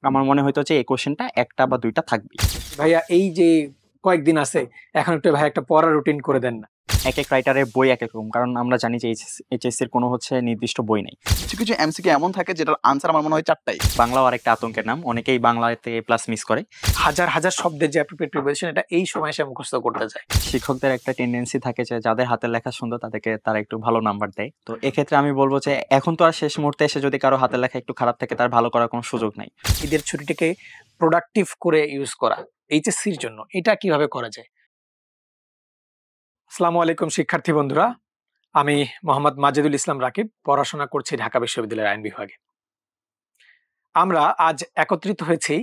আমার মনে হইতো যে এই কোশ্চেনটা একটা বা দুইটা থাকবে। ভাইয়া এই যে কয়েকদিন আছে এখন একটু ভাই একটা পড়া রুটিন করে দেন না। এক এক রাইটারের বই এক এক রকম, কারণ আমরা জানি যে এইচএসসির কোনো নির্দিষ্ট বই নেই। কিছু কিছু এমসিকিউ এমন থাকে যেটার আনসার আমার মনে হয় 4টাই। বাংলাও আরেকটা আতঙ্কের নাম, অনেকেই বাংলাতে প্লাস মিস করে। হাজার হাজার শব্দের যে অ্যাপ্রোপ্রিয়েট প্রিপারেশন এটা এই সময় এসে মুখস্থ করতে যায়। শিক্ষকদের একটা টেন্ডেন্সি থাকে যে যাদের হাতের লেখা সুন্দর তারা একটু ভালো নাম্বার দেয়। তো এক্ষেত্রে আমি বলবো যে এখন তো আর শেষ মুহূর্তে এসে যদি কারো হাতের লেখা একটু খারাপ থাকে তার ভালো করার কোনো সুযোগ নাই। ঈদের ছুটিটাকে প্রোডাক্টিভ করে ইউজ করা এইচএসসির জন্য এটা কিভাবে করা যায়? আসসালামু আলাইকুম শিক্ষার্থী বন্ধুরা, আমি মোহাম্মদ মাজেদুল ইসলাম রাকিব, পড়াশোনা করছি ঢাকা বিশ্ববিদ্যালয়ের আইন বিভাগে। আমরা আজ একত্রিত হয়েছি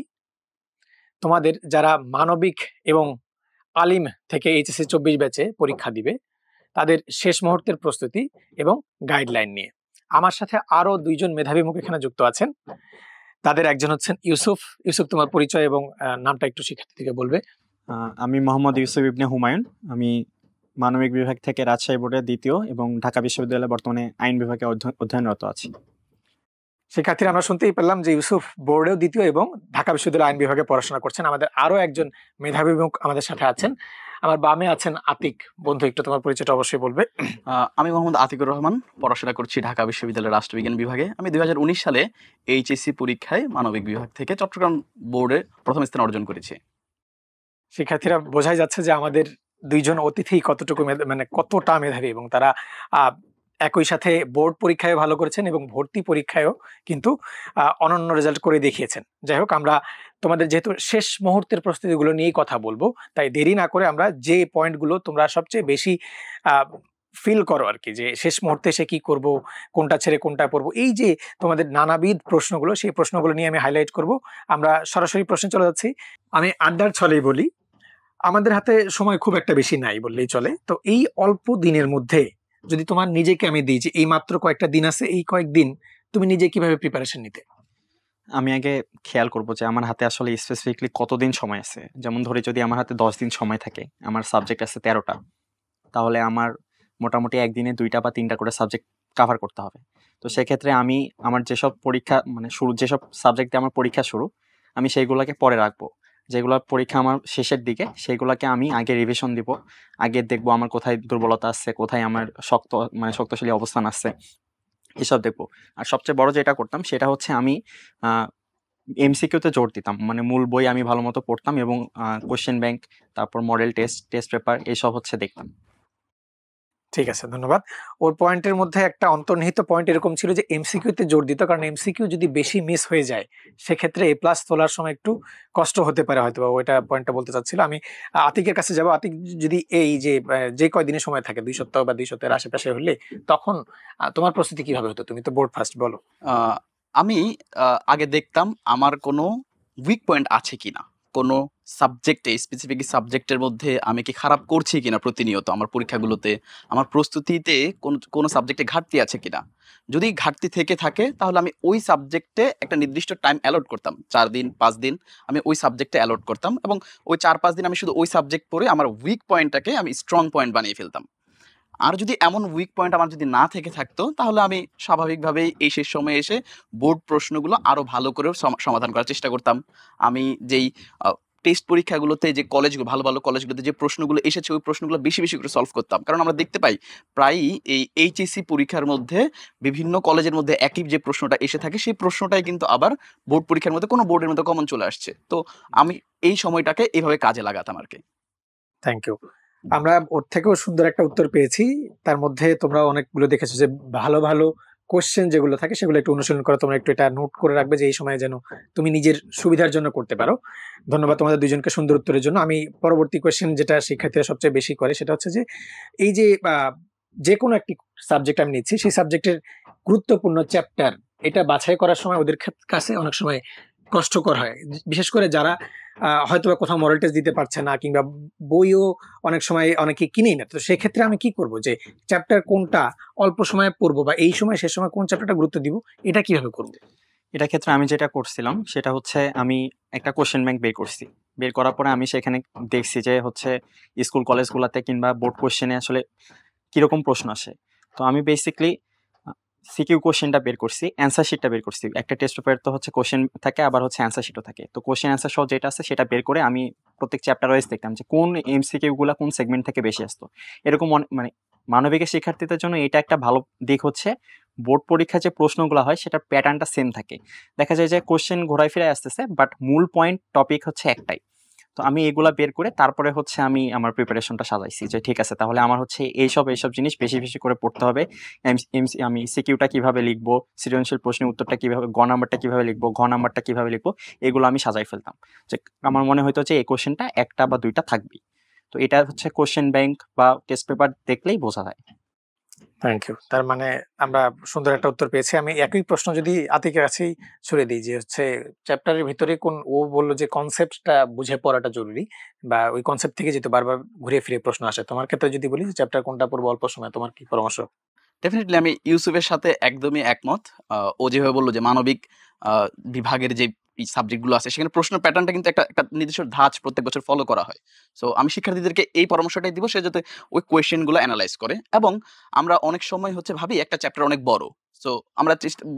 তোমাদের যারা মানবিক এবং আলিম থেকে এইচএসসি 24 ব্যাচে পরীক্ষা দিবে তাদের শেষ মুহূর্তের প্রস্তুতি এবং গাইডলাইন নিয়ে। আমার সাথে আরো দুইজন মেধাবী মুখ এখানে যুক্ত আছেন। তাদের একজন হচ্ছেন ইউসুফ। ইউসুফ, তোমার পরিচয় এবং নামটা একটু শিক্ষার্থী থেকে বলবে। আমি মোহাম্মদ ইউসুফ ইবনে হুমায়ুন। আমি মানবিক বিভাগ থেকে রাজশাহী বোর্ডের দ্বিতীয় এবং ঢাকা বিশ্ববিদ্যালয়ে বর্তমানে আইন বিভাগে অধ্যয়নরত আছি। শিক্ষার্থীরা আমরা শুনতেই পেলাম যে ইউসুফ বোর্ডেও দ্বিতীয় এবং ঢাকা বিশ্ববিদ্যালয় আইন বিভাগে পড়াশোনা করছেন। আমাদের আরো একজন মেধাবী মুখ আমাদের সাথে আছেন। আমার বামে আছেন আতিক। বন্ধু, একটু তোমার পরিচয়টা অবশ্যই বলবে। আমি মোহাম্মদ আতিকুর রহমান, পড়াশোনা করছি ঢাকা বিশ্ববিদ্যালয়ের রাষ্ট্রবিজ্ঞান বিভাগে। আমি 2019 সালে এইচএসসি পরীক্ষায় মানবিক বিভাগ থেকে চট্টগ্রাম বোর্ডে প্রথম স্থান অর্জন করেছি। শিক্ষার্থীরা, বোঝাই যাচ্ছে যে আমাদের দুইজন অতিথি কতটুকু কতটা মেধাবী এবং তারা একই সাথে বোর্ড পরীক্ষায় ভালো করেছেন এবং ভর্তি পরীক্ষায়ও কিন্তু অনন্য রেজাল্ট করে দেখিয়েছেন। যাই হোক, আমরা তোমাদের যেহেতু শেষ মুহূর্তের প্রস্তুতিগুলো নিয়েই কথা বলবো, তাই দেরি না করে আমরা যে পয়েন্টগুলো তোমরা সবচেয়ে বেশি ফিল করো আর কি, যে শেষ মুহূর্তে এসে কি করব, কোনটা ছেড়ে কোনটা পড়বো, এই যে তোমাদের নানাবিধ প্রশ্নগুলো, সেই প্রশ্নগুলো নিয়ে আমি হাইলাইট করব। আমরা সরাসরি প্রশ্নে চলে যাচ্ছি। আমি আড্ডার ছলেই বলি, আমাদের হাতে সময় খুব একটা বেশি নাই বললেই চলে। তো এই অল্প দিনের মধ্যে যদি তোমার নিজেকে আমি দিই যে এই মাত্র কয়েকটা দিন আছে, এই কয়েকদিন তুমি নিজে কিভাবে প্রিপারেশন নিতে? আমি আগে খেয়াল করব যে আমার হাতে আসলে স্পেসিফিকলি কতদিন সময় আছে। যেমন ধরি যদি আমার হাতে 10 দিন সময় থাকে, আমার সাবজেক্ট আছে 13টা, তাহলে আমার মোটামুটি একদিনে 2টা বা 3টা করে সাবজেক্ট কাভার করতে হবে। তো সেক্ষেত্রে আমি আমার যেসব পরীক্ষা যেসব সাবজেক্ট দিয়ে আমার পরীক্ষা শুরু, আমি সেইগুলোকে পরে রাখবো। যেগুলো পরীক্ষা আমার শেষের দিকে, সেইগুলোকে আমি আগে রিভিশন দিব। আগে দেখবো আমার কোথায় দুর্বলতা আছে, কোথায় আমার শক্তিশালী অবস্থান আছে, এসব দেখবো। আর সবচেয়ে বড় যেটা করতাম সেটা হচ্ছে আমি এমসিকিউতে জোর দিতাম। মূল বই আমি ভালো মতো পড়তাম এবং কোশ্চেন ব্যাংক, তারপর মডেল টেস্ট পেপার এইসব দেখতাম। ঠিক আছে, ধন্যবাদ। ওর পয়েন্টের মধ্যে একটা অন্তর্নিহিত পয়েন্ট এরকম ছিল যে এমসিকিউতে জোর দিত, কারণ এমসিকিউ যদি বেশি মিস হয়ে যায় সেক্ষেত্রে এ প্লাস তোলার সময় একটু কষ্ট হতে পারে হয়তো, ওইটা পয়েন্টটা বলতে চাচ্ছিল আমি। আতিকের কাছে যাবো। আতিক, যদি এই যে কয়দিনের সময় থাকে, 2 সপ্তাহ বা 2 সপ্তাহের আশেপাশে হলে, তখন তোমার প্রস্তুতি কিভাবে হতো? তুমি তো বোর্ড ফার্স্ট, বলো। আমি আগে দেখতাম আমার কোনো উইক পয়েন্ট আছে কিনা, কোনো সাবজেক্টে, স্পেসিফিক সাবজেক্টের মধ্যে আমি কি খারাপ করছি কিনা প্রতিনিয়ত আমার পরীক্ষাগুলোতে, আমার প্রস্তুতিতে কোনো সাবজেক্টে ঘাটতি আছে কিনা। যদি ঘাটতি থেকে থাকে তাহলে আমি ওই সাবজেক্টে একটা নির্দিষ্ট টাইম অ্যালট করতাম, 4 দিন 5 দিন আমি ওই সাবজেক্টে অ্যালট করতাম, এবং ওই 4-5 দিন আমি শুধু ওই সাবজেক্ট পড়ে আমার উইক পয়েন্টটাকে আমি স্ট্রং পয়েন্ট বানিয়ে ফেলতাম। আর যদি এমন উইক পয়েন্ট আমার যদি না থেকে থাকতো তাহলে আমি স্বাভাবিকভাবেই এই শেষ সময়ে এসে বোর্ড প্রশ্নগুলো আরও ভালো করে সমাধান করার চেষ্টা করতাম। আমি যেই টেস্ট পরীক্ষাগুলোতে যে কলেজগুলো, ভালো ভালো কলেজগুলোতে যে প্রশ্নগুলো এসেছে ওই প্রশ্নগুলো বেশি বেশি করে সলভ করতাম, কারণ আমরা দেখতে পাই প্রায়ই এই এইচএসসি পরীক্ষার মধ্যে বিভিন্ন কলেজের মধ্যে একই যে প্রশ্নটা এসে থাকে সেই প্রশ্নটাই কিন্তু আবার বোর্ড পরীক্ষার মধ্যে কোনো বোর্ডের মধ্যে কমন চলে আসছে। তো আমি এই সময়টাকে এইভাবে কাজে লাগাতাম আর কি। Thank you. আমরা ওর থেকেও সুন্দর একটা উত্তর পেয়েছি। তার মধ্যে তোমরা অনেকগুলো দেখেছো যে ভালো ভালো কোশ্চেন যেগুলো থাকে সেগুলো একটু অনুশীলন করো। তোমরা একটু এটা নোট করে রাখবে যে এই সময় যেন তুমি নিজের সুবিধার জন্য করতে পারো। ধন্যবাদ তোমাদের দুজনকে সুন্দর উত্তরের জন্য। আমি পরবর্তী কোশ্চেন যেটা শিক্ষার্থীরা সবচেয়ে বেশি করে সেটা হচ্ছে যে এই যে কোনো একটি সাবজেক্ট আমি নিচ্ছি, সেই সাবজেক্টের গুরুত্বপূর্ণ চ্যাপ্টার এটা বাছাই করার সময় ওদের কাছে অনেক সময় কষ্টকর হয়, বিশেষ করে যারা হয়তো বা কোথাও মডেল টেস্ট দিতে পারছে না, কিংবা বইও অনেক সময় অনেকে কিনেই না। তো সেক্ষেত্রে আমি কি করব, যে চ্যাপ্টার কোনটা অল্প সময়ে পড়বো বা এই সময় শেষ সময় কোন চ্যাপ্টারটা গুরুত্ব দিব, এটা কিভাবে করবো? এটার ক্ষেত্রে আমি যেটা করছিলাম সেটা হচ্ছে আমি একটা কোশ্চেন ব্যাংক বের করছি। বের করার পরে আমি সেখানে দেখছি যে স্কুল কলেজগুলোতে কিংবা বোর্ড কোশ্চেনে আসলে কিরকম প্রশ্ন আসে। তো আমি বেসিকলি সিকিউ কোশ্চেনটা বের করছি, অ্যান্সার শিটটা বের করছি। একটা টেস্ট পেপার তো হচ্ছে কোশ্চেন থাকে, আবার হচ্ছে অ্যান্সার শিটও থাকে। তো কোশ্চেন অ্যান্সার সহ যেটা আছে সেটা বের করে আমি প্রত্যেক চ্যাপ্টার ওয়াইজ দেখতাম যে কোন এমসিকিউ গুলা কোন সেগমেন্ট থেকে বেশি আসতো। এরকম মানে মানবিকের শিক্ষার্থীদের জন্য এটা একটা ভালো দিক হচ্ছে বোর্ড পরীক্ষায় যে প্রশ্নগুলো হয় সেটার প্যাটার্নটা সেম থাকে। দেখা যায় যে কোশ্চেন ঘোরায় ফিরে আসতেছে, বাট মূল পয়েন্ট টপিক হচ্ছে একটাই। তো আমি এগুলা বের করে তারপরে হচ্ছে আমি আমার প্রিপারেশনটা সাজাইছি যে ঠিক আছে তাহলে আমার হচ্ছে এইসব জিনিস বেশি বেশি করে পড়তে হবে। আমি সিকিউটা কিভাবে লিখবো, সৃজনশীল প্রশ্নের উত্তরটা কিভাবে, গ নাম্বারটা কিভাবে লিখবো, ঘ নাম্বারটা কিভাবে লিখবো, এগুলো আমি সাজাই ফেলতাম। যে আমার মনে হইতো যে এই কোশ্চেনটা একটা বা দুইটা থাকবেই। তো এটা হচ্ছে কোশ্চেন ব্যাংক বা টেস্ট পেপার দেখলেই বোঝা যায়। Thank you. তার মানে আমরা সুন্দর একটা উত্তর পেয়েছি। আমি একই প্রশ্ন যদি আতিকের কাছেই ছুড়ে দিই যে হচ্ছে চ্যাপ্টারের ভিতরে ও বললো যে কনসেপ্টটা বুঝে পড়াটা জরুরি, বা ওই কনসেপ্ট থেকে যেহেতু বারবার ঘুরে ফিরে প্রশ্ন আসে। তোমার ক্ষেত্রে যদি বলি যে চ্যাপ্টার কোনটা পড়বো অল্প সময়, তোমার কি পরামর্শ? ডেফিনিটলি আমি ইউসুফের সাথে একদমই একমত। ও যেভাবে বলল যে মানবিক বিভাগের যে সাবজেক্ট গুলো আছে সেখানে প্রশ্ন প্যাটার্নটা কিন্তু একটা একটা নির্দিষ্ট ধাঁচ প্রত্যেক বছর ফলো করা হয়। সো আমি শিক্ষার্থীদেরকে এই পরামর্শটাই দিব, সে যাতে ওই কোয়েশ্চেন গুলো অ্যানালাইজ করে। এবং আমরা অনেক সময় হচ্ছে ভাবি একটা চ্যাপ্টার অনেক বড়, সো আমরা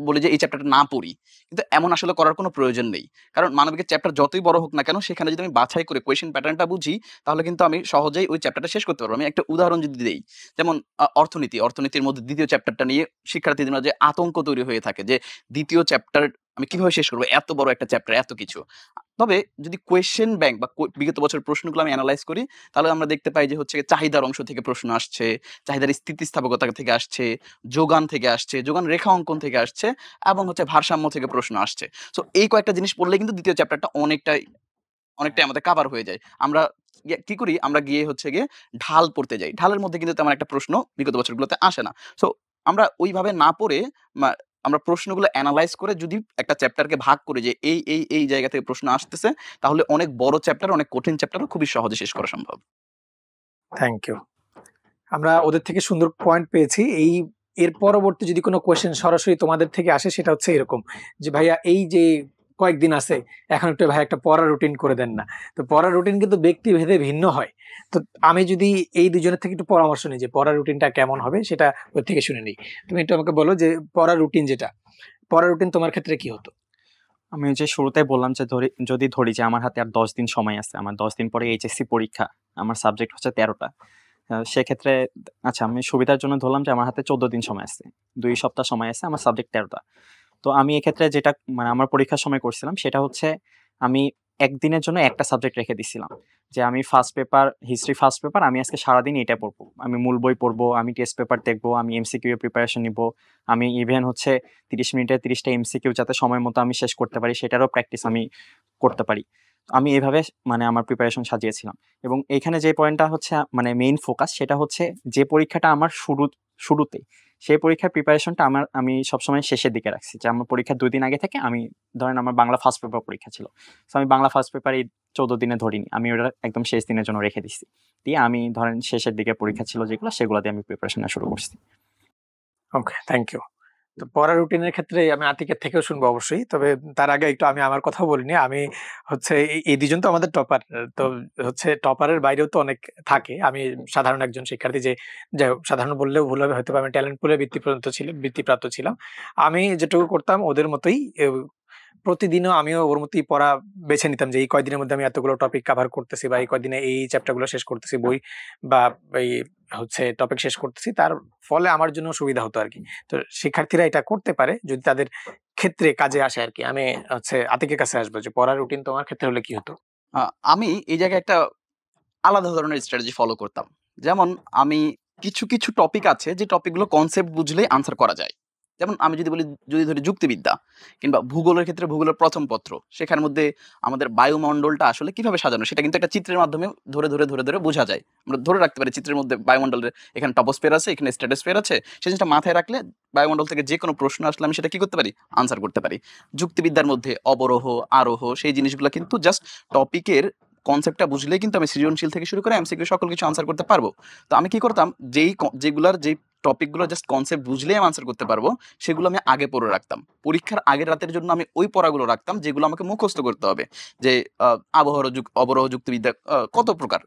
বলি যে এই চ্যাপ্টারটা না পড়ি, কিন্তু এমন আসলে করার কোনো প্রয়োজন নেই। কারণ মানবিকের চ্যাপ্টার যতই বড় হোক না কেন, সেখানে যদি আমি বাছাই করে কোয়েশ্চেন প্যাটার্নটা বুঝি, তাহলে কিন্তু আমি সহজেই ওই চ্যাপ্টারটা শেষ করতে পারবো। আমি একটা উদাহরণ যদি দেই, যেমন অর্থনীতির মধ্যে দ্বিতীয় চ্যাপ্টারটা নিয়ে শিক্ষার্থীদের মাঝে আতঙ্ক তৈরি হয়ে থাকে যে দ্বিতীয় চ্যাপ্টার আমি কিভাবে শেষ করবো, এত বড় একটা চ্যাপ্টার, এত কিছু। তবে যদি কোয়েশ্চেন ব্যাংক বা বিগত বছরের প্রশ্নগুলো আমি অ্যানালাইজ করি, তাহলে আমরা দেখতে পাই যে হচ্ছে চাহিদার অংশ থেকে প্রশ্ন আসছে, চাহিদার স্থিতিস্থাপকতা থেকে আসছে, যোগান থেকে আসছে, যোগান রেখা অঙ্কন থেকে আসছে, এবং হচ্ছে ভারসাম্য থেকে প্রশ্ন আসছে। সো এই কয়েকটা জিনিস পড়লে কিন্তু দ্বিতীয় চ্যাপ্টারটা অনেকটাই আমাদের কাভার হয়ে যায়। আমরা কি করি, আমরা গিয়ে হচ্ছে গিয়ে ঢাল পড়তে যাই। ঢালের মধ্যে কিন্তু তেমন একটা প্রশ্ন বিগত বছরগুলোতে আসে না। সো আমরা ওইভাবে না পড়ে মা আমরা প্রশ্নগুলো এনালাইজ করে যদি একটা চ্যাপ্টারকে ভাগ করি যে এই জায়গা থেকে প্রশ্ন আসতেছে, তাহলে অনেক বড় চ্যাপ্টার, অনেক কঠিন চ্যাপ্টারও খুবই সহজে শেষ করা সম্ভব। Thank you. আমরা ওদের থেকে সুন্দর পয়েন্ট পেয়েছি। এর পরবর্তী যদি কোনো কোয়েশ্চেন সরাসরি তোমাদের থেকে আসে, সেটা হচ্ছে এরকম যে ভাইয়া এই যে কয়েকদিন আছে, এখন একটু ভাই একটা পড়ার রুটিন করে দেন না। তো পড়ার রুটিন কিন্তু ব্যক্তি ভেদে ভিন্ন হয়। তো আমি যদি এই দুজনের থেকে একটু পরামর্শ নিই যে পড়ার রুটিনটা কেমন হবে, সেটা ওর থেকে শুনে নিই। তুমি একটু আমাকে বলো যে পড়ার রুটিন পড়ার রুটিন তোমার ক্ষেত্রে কি হতো? আমি যে শুরুতে বললাম যে যদি ধরি যে আমার হাতে আর 10 দিন সময় আছে, আমার 10 দিন পরে এইচএসসি পরীক্ষা, আমার সাবজেক্ট হচ্ছে 13টা। সেক্ষেত্রে আচ্ছা আমি সুবিধার জন্য ধরলাম যে আমার হাতে 14 দিন সময় আছে, 2 সপ্তাহ সময় আছে, আমার সাবজেক্ট 13টা। তো আমি এক্ষেত্রে যেটা মানে আমার পরীক্ষার সময় করছিলাম সেটা হচ্ছে আমি একদিনের জন্য একটা সাবজেক্ট রেখে দিছিলাম যে আমি first paper, history first paper, আমি আজকে সারাদিন এটা পড়বো, আমি মূল বই পড়বো, আমি টেস্ট পেপার দেখবো, আমি এমসিকিউ এর প্রিপারেশন নিব, আমি ইভেন হচ্ছে 30 মিনিটে 30টা এমসিকিউ যাতে সময় মতো আমি শেষ করতে পারি সেটারও প্র্যাকটিস আমি করতে পারি। আমি এভাবে মানে আমার প্রিপারেশন সাজিয়েছিলাম। এবং এখানে যে পয়েন্টটা হচ্ছে মানে মেইন ফোকাস, সেটা হচ্ছে যে পরীক্ষাটা আমার শুরুতে, সেই পরীক্ষার প্রিপারেশনটা আমি সবসময় শেষের দিকে রাখছি। যে আমার পরীক্ষার 2 দিন আগে থেকে আমি ধরেন আমার বাংলা ফার্স্ট পেপার পরীক্ষা ছিল, তো আমি বাংলা ফার্স্ট পেপার এই 14 দিনে ধরিনি, আমি ওটা একদম শেষ দিনের জন্য রেখে দিচ্ছি। দিয়ে আমি ধরেন শেষের দিকে পরীক্ষা ছিল সেগুলো দিয়ে আমি প্রিপারেশন শুরু করছি। ওকে, থ্যাংক ইউ। তো পড়ার রুটিনের ক্ষেত্রে আমি আতিকের থেকেও শুনবো অবশ্যই। তবে তার আগে একটু আমি আমার কথা বলিনি। আমি হচ্ছে এই দুজন তো আমাদের টপার। তো হচ্ছে টপারের বাইরেও তো অনেক থাকে। আমি সাধারণ একজন শিক্ষার্থী, যে যাই হোক, সাধারণ বললেও ভুল হবে হয়তোবা, আমি ট্যালেন্ট পুলে বৃত্তিপ্রাপ্ত ছিলাম। আমি যেটুকু করতাম ওদের মতোই প্রতিদিনও আমিও ওর মতোই পড়া বেছে নিতাম যে এই কয়দিনের মধ্যে আমি এতগুলো টপিক কভার করতেছি, বা এই কয়দিনে এই চ্যাপ্টার গুলো শেষ করতেছি, বই বা এই হচ্ছে টপিক শেষ করতেছি। তার ফলে আমার জন্য সুবিধা হতো আরকি। তো শিক্ষার্থীরা এটা করতে পারে যদি তাদের ক্ষেত্রে কাজে আসে আরকি। আমি হচ্ছে আতিকের কাছে আসবো যে পড়ার রুটিন তোমার ক্ষেত্রে হলে কি হতো? আমি এই জায়গায় একটা আলাদা ধরনের স্ট্র্যাটেজি ফলো করতাম। যেমন আমি কিছু টপিক আছে যে টপিকগুলো কনসেপ্ট বুঝলেই আনসার করা যায়। যেমন আমি যদি ধরি যুক্তিবিদ্যা কিংবা ভূগোলের ক্ষেত্রে ভূগোলের প্রথম পত্র, সেখানের মধ্যে আমাদের বায়ুমণ্ডলটা আসলে কিভাবে সাজানো সেটা কিন্তু একটা চিত্রের মাধ্যমে ধরে বোঝা যায়। আমরা ধরে রাখতে পারি চিত্রের মধ্যে বায়ুমণ্ডলের এখানে টপোস্ফিয়ার আছে, এখানে স্ট্র্যাটোস্ফিয়ার আছে। সেই জিনিসটা মাথায় রাখলে বায়ুমণ্ডল থেকে যেকোনো প্রশ্ন আসলে আমি সেটা কি করতে পারি? আনসার করতে পারি। যুক্তিবিদ্যার মধ্যে অবরোহ, আরোহ সেই জিনিসগুলা কিন্তু জাস্ট টপিকের কনসেপ্টটা বুঝলেই কিন্তু আমি সৃজনশীল থেকে শুরু করে এমসিকিউ সকল কিছু আনসার করতে পারবো। তো আমি কি করতাম, যেই টপিকগুলো জাস্ট কনসেপ্ট বুঝলেই আমি আনসার করতে পারবো, সেগুলো আমি আগে পড়ে রাখতাম। পরীক্ষার আগের রাতের জন্য আমি ওই পড়াগুলো রাখতাম যেগুলো আমাকে মুখস্থ করতে হবে। যে অবরোহ যুক্তিবিদ্যা কত প্রকার,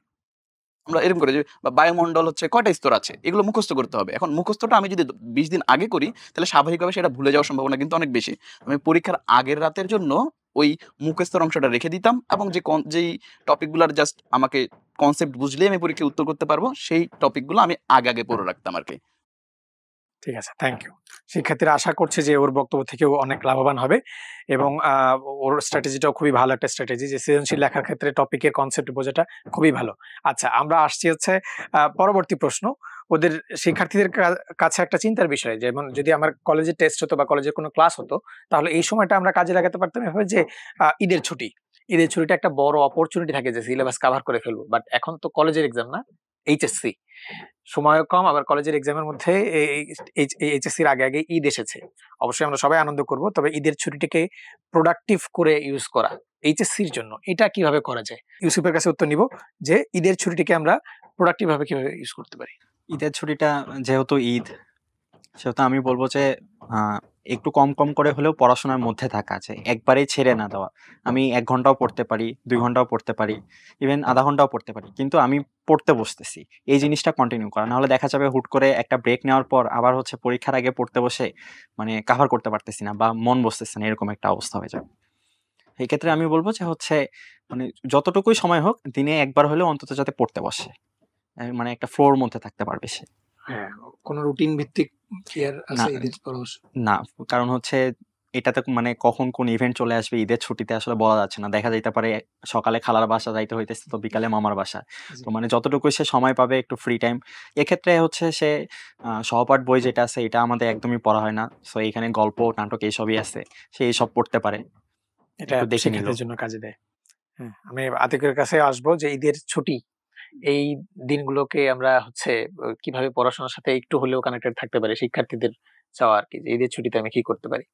আমরা এরকম করে যে বায়ুমণ্ডল হচ্ছে কয়টা স্তর আছে, এগুলো মুখস্থ করতে হবে। এখন মুখস্থটা আমি যদি 20 দিন আগে করি তাহলে স্বাভাবিকভাবে সেটা ভুলে যাওয়ার সম্ভাবনা কিন্তু অনেক বেশি। আমি পরীক্ষার আগের রাতের জন্য ওই মুখস্থর অংশটা রেখে দিতাম, এবং যেই টপিকগুলোর জাস্ট আমাকে কনসেপ্ট বুঝলেই আমি পরীক্ষায় উত্তর করতে পারবো, সেই টপিকগুলো আমি আগে আগে পড়ে রাখতাম আর কি। ঠিক আছে, থ্যাংক ইউ। শিক্ষার্থীরা আশা করছে যে ওর বক্তব্য থেকেও অনেক লাভবান হবে, এবং ওর স্ট্র্যাটেজিটাও খুবই ভালো একটা স্ট্র্যাটেজি, যে সৃজনশীল লেখার ক্ষেত্রে টপিকের কনসেপ্ট বোঝাটা খুবই ভালো। আচ্ছা, আমরা আসছি হচ্ছে পরবর্তী প্রশ্ন। ওদের শিক্ষার্থীদের কাছে একটা চিন্তার বিষয়, যেমন যদি আমার কলেজের টেস্ট হতো বা কলেজের কোনো ক্লাস হতো, তাহলে এই সময়টা আমরা কাজে লাগাতে পারতাম এভাবে যে ঈদের ছুটিটা একটা বড় অপরচুনিটি থাকে যে সিলেবাস কভার করে ফেলবো। বাট এখন তো কলেজের এক্সাম না, এইচএসসি, সময়ও কম, আবার কলেজের এক্সামের মধ্যে এইচএসসির আগে আগে ঈদ এসেছে। অবশ্যই আমরা সবাই আনন্দ করব, তবে ঈদের ছুটিটাকে প্রোডাক্টিভ করে ইউজ করা এইচএসসির জন্য, এটা কিভাবে করা যায়? ইউসুফের কাছে উত্তর নিব যে ঈদের ছুটিটাকে আমরা প্রোডাক্টিভ ভাবে কিভাবে ইউজ করতে পারি। ঈদের ছুটিটা যেহেতু ঈদ, সেহেতু আমি বলবো যে একটু কম কম করে হলেও পড়াশোনার মধ্যে থাকা, আছে একবারেই ছেড়ে না দেওয়া। আমি 1 ঘন্টাও পড়তে পারি, 2 ঘন্টাও পড়তে পারি, ইভেন আধা ঘন্টাও পড়তে পারি, কিন্তু আমি পড়তে বসতেছি, এই জিনিসটা কন্টিনিউ করা। নাহলে দেখা যাবে হুট করে একটা ব্রেক নেওয়ার পর আবার হচ্ছে পরীক্ষার আগে পড়তে বসে মানে কাভার করতে পারতেছি না বা মন বসতেছে না, এরকম একটা অবস্থা হয়ে যাবে। এই ক্ষেত্রে আমি বলবো যে হচ্ছে মানে যতটুকুই সময় হোক দিনে একবার হলেও অন্তত যাতে পড়তে বসে, মানে একটা ফ্লোর মধ্যে থাকতে পারবে সে। হ্যাঁ, কোনো রুটিন ভিত্তিক কি আর আছে ঈদের পরামর্শ? না, কারণ হচ্ছে এটাতে মানে কখন কোন ইভেন্ট চলে আসবে ঈদের ছুটিতে আসলে বলা যাচ্ছে না। দেখা যাইতে পারে সকালে খালার বাসা যাইতে হইতেছে, তো বিকালে মামার বাসা। তো মানে যতটুকু সে সময় পাবে একটু ফ্রি টাইম, এক্ষেত্রে হচ্ছে সে সহপাঠ বই যেটা আছে এটা আমাদের একদমই পড়া হয় না, সো এখানে গল্প নাটক এইসবই আছে, সে এইসব পড়তে পারে, এটা একটু দেখে নিল। শিক্ষার্থীদের জন্য কাজে দেয়। হ্যাঁ, আমি আতিকের কাছে আসবো যে ঈদের ছুটি, এই দিনগুলোকে আমরা হচ্ছে কিভাবে পড়াশোনার সাথে একটু হলেও কানেক্টেড থাকতে পারি, শিক্ষার্থীদের চাওয়া আর কি, যে ঈদের ছুটিতে আমি কি করতে পারি।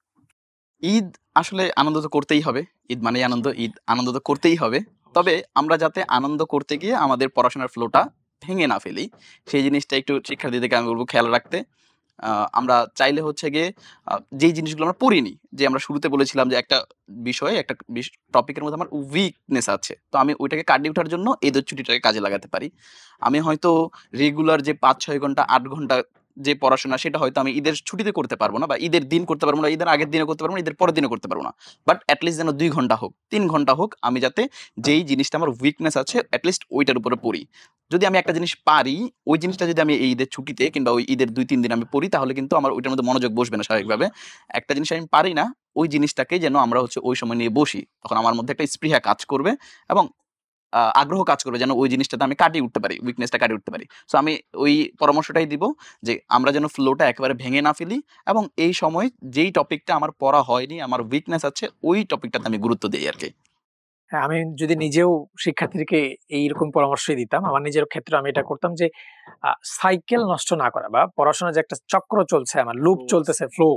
ঈদ আসলে আনন্দ তো করতেই হবে, ঈদ মানেই আনন্দ, ঈদ আনন্দ তো করতেই হবে। তবে আমরা যাতে আনন্দ করতে গিয়ে আমাদের পড়াশোনার ফ্লোটা ভেঙে না ফেলি, সেই জিনিসটা একটু শিক্ষার্থীদেরকে আমি বলবো খেয়াল রাখতে। আমরা চাইলে হচ্ছে গিয়ে যেই জিনিসগুলো আমরা পড়িনি, যে আমরা শুরুতে বলেছিলাম যে একটা বিষয়ে একটা টপিকের মধ্যে আমার উইকনেস আছে, তো আমি ওইটাকে কাটিয়ে ওঠার জন্য ঈদের ছুটিটাকে কাজে লাগাতে পারি। আমি হয়তো রেগুলার যে 5-6 ঘন্টা 8 ঘন্টা যে পড়াশোনা, সেটা হয়তো আমি ঈদের ছুটিতে করতে পারবো না, বা ঈদের দিন করতে পারবো না, ঈদের আগের দিনে করতে পারবো না, ঈদের পরের দিনে করতে পারবো না। বাট অ্যাটলিস্ট যেন 2 ঘন্টা হোক, 3 ঘন্টা হোক, আমি যাতে যেই জিনিসটা আমার উইকনেস আছে অ্যাটলিস্ট ওইটার উপরে পড়ি। যদি আমি একটা জিনিস পারি, ওই জিনিসটা যদি আমি এই ঈদের ছুটিতে কিংবা ওই ঈদের 2-3 দিন আমি পড়ি, তাহলে কিন্তু আমার ওইটার মধ্যে মনোযোগ বসবে না স্বাভাবিকভাবে। একটা জিনিস আমি পারি না, ওই জিনিসটাকে যেন আমরা হচ্ছে ওই সময় নিয়ে বসি, তখন আমার মধ্যে একটা স্পৃহা কাজ করবে এবং আগ্রহ কাজ করবে যেন ওই জিনিসটাতে আমি কাটিয়ে উঠতে পারি, উইকনেসটা কাটিয়ে উঠতে পারি। সো আমি ওই পরামর্শটাই দিব যে আমরা যেন ফ্লোটা একেবারে ভেঙে না ফেলি, এবং এই সময় যেই টপিকটা আমার পড়া হয়নি, আমার উইকনেস আছে, ওই টপিকটাতে আমি গুরুত্ব দিই আর কি। হ্যাঁ, আমি যদি নিজেও শিক্ষার্থীদেরকে এইরকম পরামর্শই দিতাম, আমার নিজের ক্ষেত্রে আমি এটা করতাম যে সাইকেল নষ্ট না করা, বা পড়াশোনার যে একটা চক্র চলছে, আমার লুপ চলতেছে, ফ্লো,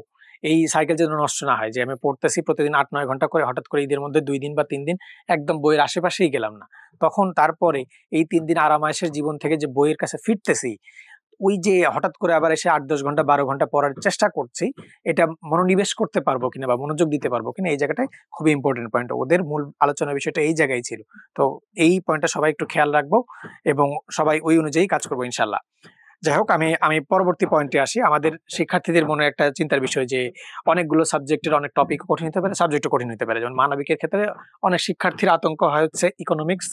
এই সাইকেল যেন নষ্ট না হয়, যে আমি পড়তেছি প্রতিদিন 8-9 ঘন্টা করে, হঠাৎ করে ঈদের মধ্যে 2 দিন বা 3 দিন একদম বইয়ের আশেপাশেই গেলাম না, তখন তারপরে এই 3 দিন আরামায়েশের জীবন থেকে যে বইয়ের কাছে ফিরতেছি, ওই যে হঠাৎ করে আবার এসে 8-10 ঘন্টা 12 ঘন্টা পড়ার চেষ্টা করছি, এটা মনোনিবেশ করতে পারবো কিনা বা মনোযোগ দিতে পারবো কিনা, এই জায়গাটাই খুবই ইম্পর্টেন্ট পয়েন্ট। ওদের মূল আলোচনার বিষয়টা এই জায়গায় ছিল, তো এই পয়েন্টটা সবাই একটু খেয়াল রাখবো এবং সবাই ওই অনুযায়ী কাজ করবো ইনশাল্লাহ। যাই হোক, আমি পরবর্তী পয়েন্টে আসি। আমাদের শিক্ষার্থীদের মনে একটা চিন্তার বিষয় যে অনেকগুলো সাবজেক্টের অনেক টপিক কঠিন হতে পারে, সাবজেক্টও কঠিন হতে পারে। যেমন মানবিকের ক্ষেত্রে অনেক শিক্ষার্থীর আতঙ্ক হয় হচ্ছে ইকোনমিক্স,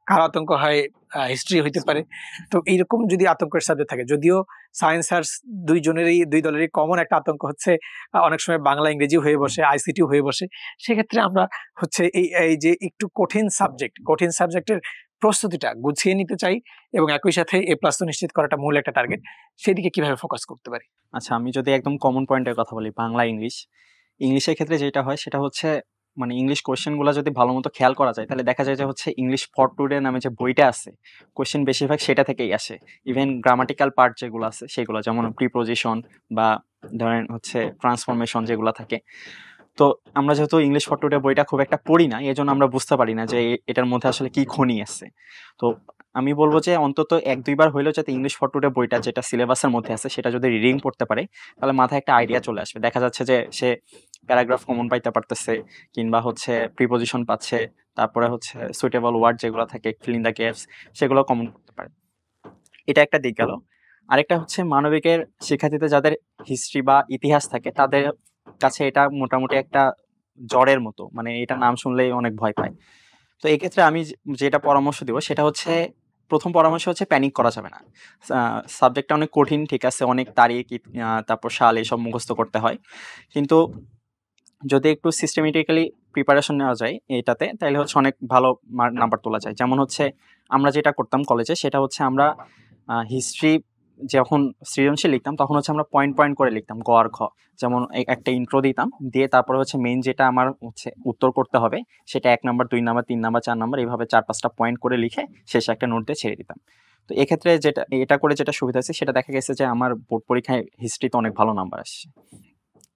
কার আতঙ্ক হয় হিস্ট্রি হইতে পারে। তো এইরকম যদি আতঙ্কের সাথে থাকে, যদিও সায়েন্স আর্টস দুই দলেরই কমন একটা আতঙ্ক হচ্ছে অনেক সময় বাংলা ইংরেজি হয়ে বসে, আইসিটি হয়ে বসে, সেক্ষেত্রে আমরা হচ্ছে এই যে একটু কঠিন সাবজেক্টের প্রস্তুতিটা গুছিয়ে নিতে চাই এবং একই সাথে A+ তো নিশ্চিত করাটা মূল একটা টার্গেট, সেদিকে কিভাবে ফোকাস করতে পারি? আচ্ছা, আমি যদি একদম কমন পয়েন্টের কথা বলি, বাংলা ইংলিশের ক্ষেত্রে যেটা হয় সেটা হচ্ছে মানে ইংলিশ কোয়েশ্চেনগুলো যদি ভালো মতো খেয়াল করা যায়, তাহলে দেখা যায় যে হচ্ছে ইংলিশ ফর টুডে নামে যে বইটা আছে, কোয়েশ্চেন বেশিরভাগ সেটা থেকেই আসে। ইভেন গ্রামাটিক্যাল পার্ট যেগুলো আছে সেগুলো, যেমন প্রিপোজিশন বা ধরেন হচ্ছে ট্রান্সফরমেশন যেগুলো থাকে। তো আমরা যেহেতু ইংলিশ ফর টুডে বইটা খুব একটা পড়ি না, এই জন্য আমরা বুঝতে পারি না যে এটার মধ্যে আসলে কি খনি আছে। তো আমি বলবো যে অন্তত 1-2 বার হইলেও যাতে ইংলিশ ফর টুডে বইটা যেটা সিলেবাসের মধ্যে আছে সেটা যদি রিডিং পড়তে পারে, তাহলে মাথায় একটা আইডিয়া চলে আসবে। দেখা যাচ্ছে যে সে প্যারাগ্রাফ কমন পাইতে পারতেছে, কিংবা হচ্ছে প্রিপোজিশন পাচ্ছে, তারপরে হচ্ছে সুইটেবল ওয়ার্ড যেগুলো থাকে ফিল ইন দ্য গ্যাপস সেগুলো কমন করতে পারে। এটা একটা দিক গেল। আরেকটা হচ্ছে মানবিকের শিক্ষার্থীদের যাদের হিস্ট্রি বা ইতিহাস থাকে তাদের কাছে এটা মোটামুটি একটা জ্বরের মতো, মানে এটা নাম শুনলেই অনেক ভয় পায়। তো এক্ষেত্রে আমি যেটা পরামর্শ দিব সেটা হচ্ছে, প্রথম পরামর্শ হচ্ছে প্যানিক করা যাবে না। সাবজেক্টটা অনেক কঠিন, ঠিক আছে, অনেক তারিখ তারপর সাল এসব মুখস্থ করতে হয়, কিন্তু যদি একটু সিস্টেমেটিক্যালি প্রিপারেশন নেওয়া যায় এটাতে, তাহলে হচ্ছে অনেক ভালো নাম্বার তোলা যায়। যেমন হচ্ছে আমরা যেটা করতাম কলেজে সেটা হচ্ছে আমরা হিস্ট্রি যখন সৃজনশীল লিখতাম তখন হচ্ছে আমরা পয়েন্ট পয়েন্ট করে লিখতাম গ আর খ। যেমন একটা ইন্ট্রো দিতাম, দিয়ে তারপরে হচ্ছে মেইন যেটা আমার হচ্ছে উত্তর করতে হবে সেটা 1 নাম্বার 2 নাম্বার 3 নাম্বার 4 নাম্বার এইভাবে 4-5টা পয়েন্ট করে লিখে শেষে একটা নোট দিয়ে ছেড়ে দিতাম। তো এক্ষেত্রে এটা করে যেটা সুবিধা হচ্ছে সেটা দেখা গেছে যে আমার বোর্ড পরীক্ষায় হিস্ট্রিতে অনেক ভালো নাম্বার আসছে।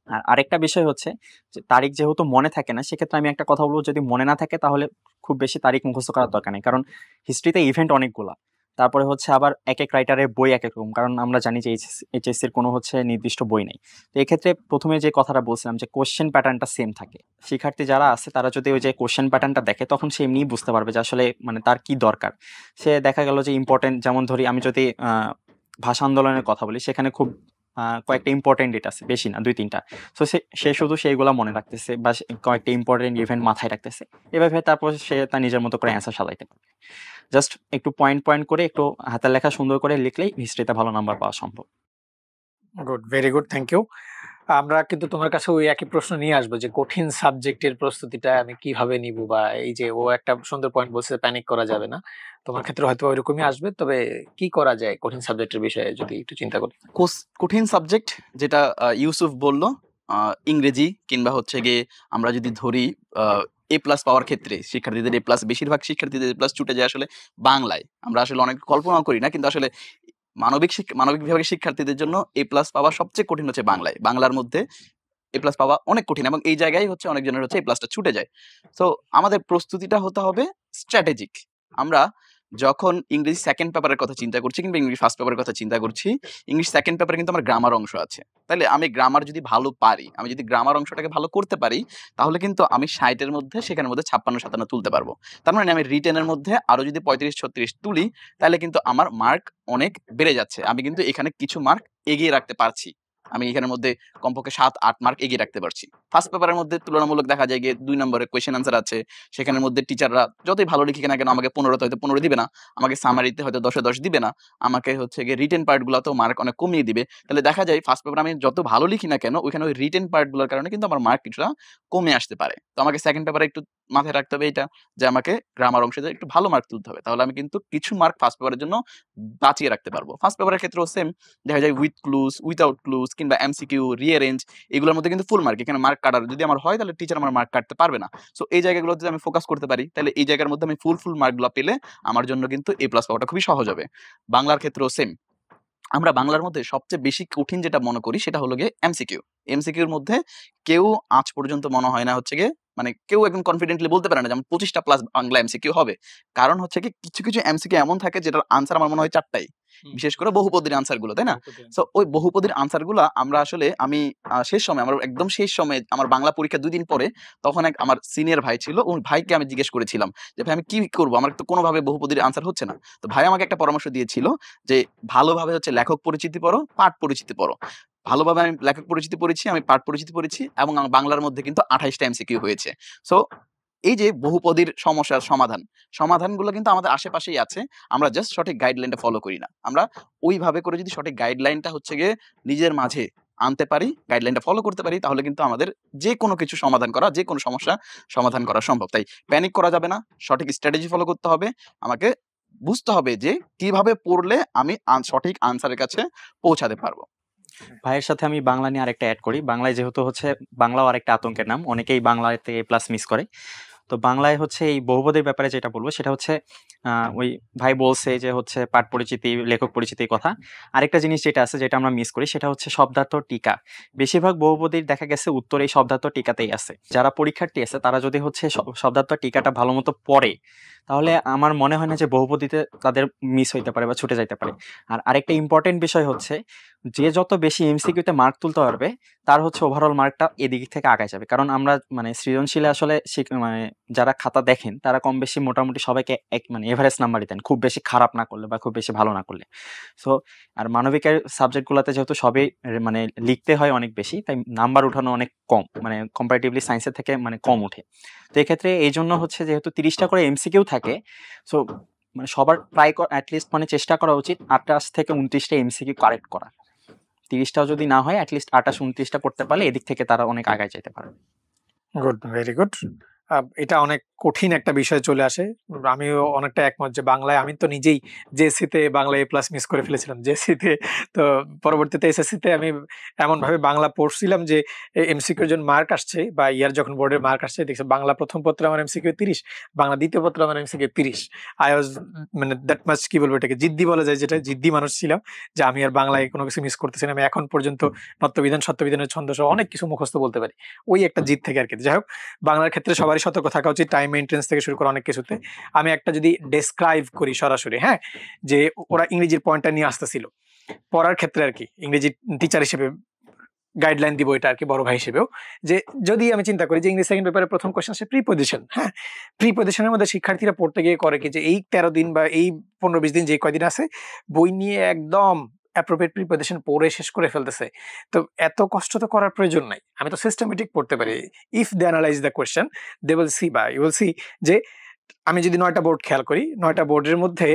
আর আরেকটা বিষয় হচ্ছে যে তারিখ যেহেতু মনে থাকে না, সেক্ষেত্রে আমি একটা কথা বলবো, যদি মনে না থাকে তাহলে খুব বেশি তারিখ মুখস্থ করার দরকার নেই, কারণ হিস্ট্রিতে ইভেন্ট অনেকগুলা। তারপরে হচ্ছে আবার এক এক রাইটারের বই এক এক রকম, কারণ আমরা জানি যে এইচএসসির কোনো হচ্ছে নির্দিষ্ট বই নেই। তো এক্ষেত্রে প্রথমে যে কথাটা বলছিলাম যে কোশ্চেন প্যাটার্নটা সেম থাকে, শিক্ষার্থী যারা আছে তারা যদি ওই যে কোশ্চেন প্যাটার্নটা দেখে তখন সে এমনিই বুঝতে পারবে যে আসলে মানে তার কি দরকার। সে দেখা গেল যে ইম্পর্টেন্ট, যেমন ধরি আমি যদি ভাষা আন্দোলনের কথা বলি, সেখানে খুব কয়েকটা ইম্পর্টেন্ট ডেট আছে, বেশি না 2-3টা। সো সে শুধু সেইগুলা মনে রাখতেছে বা কয়েকটা ইম্পর্টেন্ট ইভেন্ট মাথায় রাখতেছে, এভাবে তারপর সে তার নিজের মতো করে অ্যান্সার সাজাইতে পারবে। জাস্ট একটু পয়েন্ট পয়েন্ট করে একটু হাতের লেখা সুন্দর করে লিখলেই হিস্ট্রিতে ভালো নাম্বার পাওয়া সম্ভব। Good, very good, thank you. আমরা কিন্তু তোমার কাছে ওই একই প্রশ্ন নিয়ে আসবো যে কঠিন সাবজেক্টের প্রস্তুতিটা আমি কিভাবে নিব, বা এই যে ও একটা সুন্দর পয়েন্ট বলছে প্যানিক করা যাবে না, তোমার ক্ষেত্রে হয়তো ওইরকমই আসবে। তবে কি করা যায় কঠিন সাবজেক্টের বিষয়ে যদি একটু চিন্তা করি। কঠিন সাবজেক্ট যেটা ইউসুফ বলল, ইংরেজি কিংবা হচ্ছে গিয়ে আমরা যদি ধরি এ প্লাস পাওয়ার ক্ষেত্রে শিক্ষার্থীদের এ প্লাস, বেশিরভাগ শিক্ষার্থীদের এ প্লাস ছুটে যায় আসলে বাংলায়। আমরা আসলে অনেক কল্পনাও করি না, কিন্তু আসলে মানবিক বিভাগের শিক্ষার্থীদের জন্য এ প্লাস পাওয়া সবচেয়ে কঠিন হচ্ছে বাংলায়। বাংলার মধ্যে এ প্লাস পাওয়া অনেক কঠিন, এবং এই জায়গায় হচ্ছে অনেকজনের হচ্ছে এ প্লাসটা ছুটে যায়। সো আমাদের প্রস্তুতিটা হতে হবে স্ট্র্যাটেজিক। আমরা যখন ইংরেজি সেকেন্ড পেপারের কথা চিন্তা করছি কিংবা ইংলিশ ফার্স্ট পেপারের কথা চিন্তা করছি, ইংলিশ সেকেন্ড পেপারে কিন্তু আমার গ্রামার অংশ আছে। তাহলে আমি গ্রামার যদি ভালো পারি, আমি যদি গ্রামার অংশটাকে ভালো করতে পারি, তাহলে কিন্তু আমি 60-এর মধ্যে সেখানের মধ্যে 56-57 তুলতে পারবো। তার মানে আমি রিটেনের মধ্যে আরো যদি 35-36 তুলি, তাহলে কিন্তু আমার মার্ক অনেক বেড়ে যাচ্ছে। আমি কিন্তু এখানে কিছু মার্ক এগিয়ে রাখতে পারছি। আমি এখানের মধ্যে কমপক্ষে 7-8 মার্ক এগিয়ে রাখতে পারছি। ফার্স্ট পেপারের মধ্যে তুলনামূলক দেখা যায় গিয়ে 2 নম্বরের কোয়েশ্চেন আনসার আছে, সেখানের মধ্যে টিচাররা যতই ভালো লিখি না কেন আমাকে 15তে হয়তো 15 দিবে না, আমাকে সামারিতে হয়তো 10-এ 10 দিবে না, আমাকে হচ্ছে গিয়ে রিটেন পার্টগুলোতেও মার্ক অনেক কমিয়ে দিবে। তাহলে দেখা যায় ফার্স্ট পেপারে আমি যত ভালো লিখি না কেন, ওইখানে ওই রিটেন পার্টগুলোর কারণে কিন্তু আমার মার্ক কিছুটা কমে আসতে পারে। তো আমাকে সেকেন্ড পেপারে একটু মাথায় রাখতে হবে এটা, যে আমাকে গ্রামার অংশে একটু ভালো মার্ক তুলতে হবে, তাহলে আমি কিন্তু কিছু মার্ক ফার্স্ট পেপারের জন্য বাঁচিয়ে রাখতে পারবো। ফার্স্ট পেপারের ক্ষেত্রেও সেম দেখা যায়, উইথ ক্লুজ, উইথাউট ক্লুজ কিংবা এমসিকিউ, রিঅ্যারেঞ্জ, এগুলোর মধ্যে কিন্তু ফুল মার্ক। এখানে মার্ক কাটার যদি আমার হয় তাহলে টিচার আমার মার্ক কাটতে পারবে না। সো এই জায়গাগুলোতে যদি আমি ফোকাস করতে পারি, তাহলে এই জায়গার মধ্যে আমি ফুল মার্কগুলো পেলে আমার জন্য কিন্তু এ প্লাস পাওয়াটা খুবই সহজ হবে। বাংলার ক্ষেত্রেও সেম। আমরা বাংলার মধ্যে সবচেয়ে বেশি কঠিন যেটা মনে করি সেটা হলো গিয়ে এমসিকিউ। এমসিকিউর মধ্যে কেউ আজ পর্যন্ত মনে হয় না হচ্ছে গিয়ে, মানে কেউ একদম কনফিডেন্টলি বলতে পারে না যে আমার 25টা প্লাস বাংলা এমসিকিউ হবে। কারণ হচ্ছে কি, কিছু এমসিকিউ এমন থাকে যেটার আনসার আমার মনে হয় 4টাই, বিশেষ করে বহুপদীর আনসার গুলো, তাই না? সো ওই বহুপদীর আনসার গুলা আমরা আসলে আমি শেষ সময়, আমার একদম শেষ সময় আমার বাংলা পরীক্ষা 2 দিন পরে, তখন এক আমার সিনিয়র ভাই ছিল, ওই ভাইকে আমি জিজ্ঞেস করেছিলাম যে ভাই আমি কি করবো, আমার তো কোনোভাবে বহুপদীর আনসার হচ্ছে না। তো ভাই আমাকে একটা পরামর্শ দিয়েছিল যে ভালোভাবে হচ্ছে লেখক পরিচিতি পড়ো, পাঠ পরিচিতি পড়ো। ভালোভাবে আমি লেখক পরিচিতি পড়েছি, আমি পাঠ পরিচিতি পড়েছি, এবং আমার বাংলার মধ্যে কিন্তু 28টা এমসিকিউ হয়েছে। সো এই যে বহুপদীর সমস্যার সমাধানগুলো কিন্তু আমাদের আশেপাশেই আছে, আমরা জাস্ট সঠিক গাইডলাইনটা ফলো করি না। আমরা ওইভাবে করে যদি সঠিক গাইডলাইনটা হচ্ছে গিয়ে নিজের মাঝে আনতে পারি, গাইডলাইনটা ফলো করতে পারি, তাহলে কিন্তু আমাদের যে কোনো কিছু সমাধান করা, যে কোনো সমস্যা সমাধান করা সম্ভব। তাই প্যানিক করা যাবে না, সঠিক স্ট্র্যাটেজি ফলো করতে হবে। আমাকে বুঝতে হবে যে কিভাবে পড়লে আমি সঠিক আনসারের কাছে পৌঁছাতে পারবো। ভাইয়ের সাথে আমি বাংলা নিয়ে আরেকটা অ্যাড করি। বাংলায় যেহেতু হচ্ছে বাংলাও আরেকটা আতঙ্কের নাম, অনেকেই বাংলাতে এ প্লাস মিস করে। তো বাংলায় হচ্ছে এই বহুপদীর ব্যাপারে যেটা বলবো সেটা হচ্ছে ওই ভাই বলছে যে হচ্ছে পাঠ পরিচিতি, লেখক পরিচিতির কথা। আরেকটা জিনিস যেটা আছে যেটা আমরা মিস করি সেটা হচ্ছে শব্দার্থ টিকা। বেশিরভাগ বহুপদীর দেখা গেছে উত্তর এই শব্দার্থ টিকাতেই আছে। যারা পরীক্ষার্থী আছে তারা যদি হচ্ছে শব্দার্থ টিকাটা ভালো মতো পড়ে, তাহলে আমার মনে হয় না যে বহুপদীতে তাদের মিস হইতে পারে বা ছুটে যাইতে পারে। আর আরেকটা ইম্পর্টেন্ট বিষয় হচ্ছে, যে যত বেশি এমসিকিউতে মার্ক তুলতে পারবে তার হচ্ছে ওভারঅল মার্কটা এদিক থেকে আগায় যাবে। কারণ আমরা মানে সৃজনশীলে আসলে মানে যারা খাতা দেখেন তারা কম বেশি মোটামুটি সবাইকে মানে এভারেজ নাম্বারই দেন, খুব বেশি খারাপ না করলে বা খুব বেশি ভালো না করলে। সো আর মানবিকের সাবজেক্টগুলোতে যেহেতু সবই মানে লিখতে হয় অনেক বেশি, তাই নাম্বার উঠানো অনেক কম, মানে কম্পারেটিভলি সায়েন্সের থেকে মানে কম ওঠে। তো এক্ষেত্রে এই জন্য হচ্ছে যেহেতু 30টা করে এমসিকিউ থাকে, সো মানে সবার ট্রাই অ্যাটলিস্ট মানে চেষ্টা করা উচিত 28 থেকে 29টা এমসিকিউ কারেক্ট করা। 30টাও যদি না হয় অ্যাটলিস্ট 28-29টা করতে পারলে এদিক থেকে তারা অনেক আগায় যেতে পারে। Good, very good. এটা অনেক কঠিন একটা বিষয় চলে আসে। আমিও অনেকটা একমত যে বাংলায় আমি তো নিজেই জেএসসিতে বাংলা এ প্লাস মিস করে ফেলেছিলাম জেএসসিতে। তো পরবর্তীতে এসএসসিতে আমি এমনভাবে বাংলা পড়ছিলাম যে এমসিকিউর জন্য মার্ক আসছে বা ইয়ার যখন বোর্ডের মার্ক আসছে দেখছি বাংলা প্রথম পত্রে আমার এমসিকিউ 30, বাংলা দ্বিতীয় পত্রে আমার এমসিকিউ 30। আই ওয়াজ মানে দ্যাট মাচ কি বলবো এটাকে জিদ্দি বলা যায়, যেটা জিদ্দি মানুষ ছিলাম যে আমি আর বাংলায় কোনো কিছু মিস করতেছি না। আমি এখন পর্যন্ত নত্যবিধান, সত্যবিধানের ছন্দ সহ অনেক কিছু মুখস্থ বলতে পারি, ওই একটা জিদ থেকে আর কি। যাই হোক, বাংলার ক্ষেত্রে সবারই সতর্ক থাকা উচিত, টাইম মেইনটেন্স থেকে শুরু করে অনেক কিছুতে। আমি একটা যদি ডেসক্রাইব করি সরাসরি, হ্যাঁ, যে ওরা ইংরেজির পয়েন্টটা নিয়ে আসতেছিল পড়ার ক্ষেত্রে আর কি, ইংরেজি টিচার হিসেবে গাইডলাইন দিব এটা আর কি, বড় ভাই হিসেবেও, যে যদি আমি চিন্তা করি যে ইংলিশ সেকেন্ড পেপারের প্রথম কোশ্চেন আসে প্রিপজিশন। হ্যাঁ, প্রিপজিশনের মধ্যে শিক্ষার্থীরা পড়তে গিয়ে করে কি যে এই 13 দিন বা এই 15-20 দিন যে কয়দিন আছে বই নিয়ে একদম অ্যাপ্রোপ্রিয়েট প্রিপজিশন পড়ে শেষ করে ফেলতেছে। তো এত কষ্ট তো করার প্রয়োজন নাই, আমি তো সিস্টেমেটিক পড়তে পারি। If they analyze the question they will see, বা ইউ উইল সি যে আমি যদি 9টা বোর্ড খেয়াল করি, 9টা বোর্ডের মধ্যে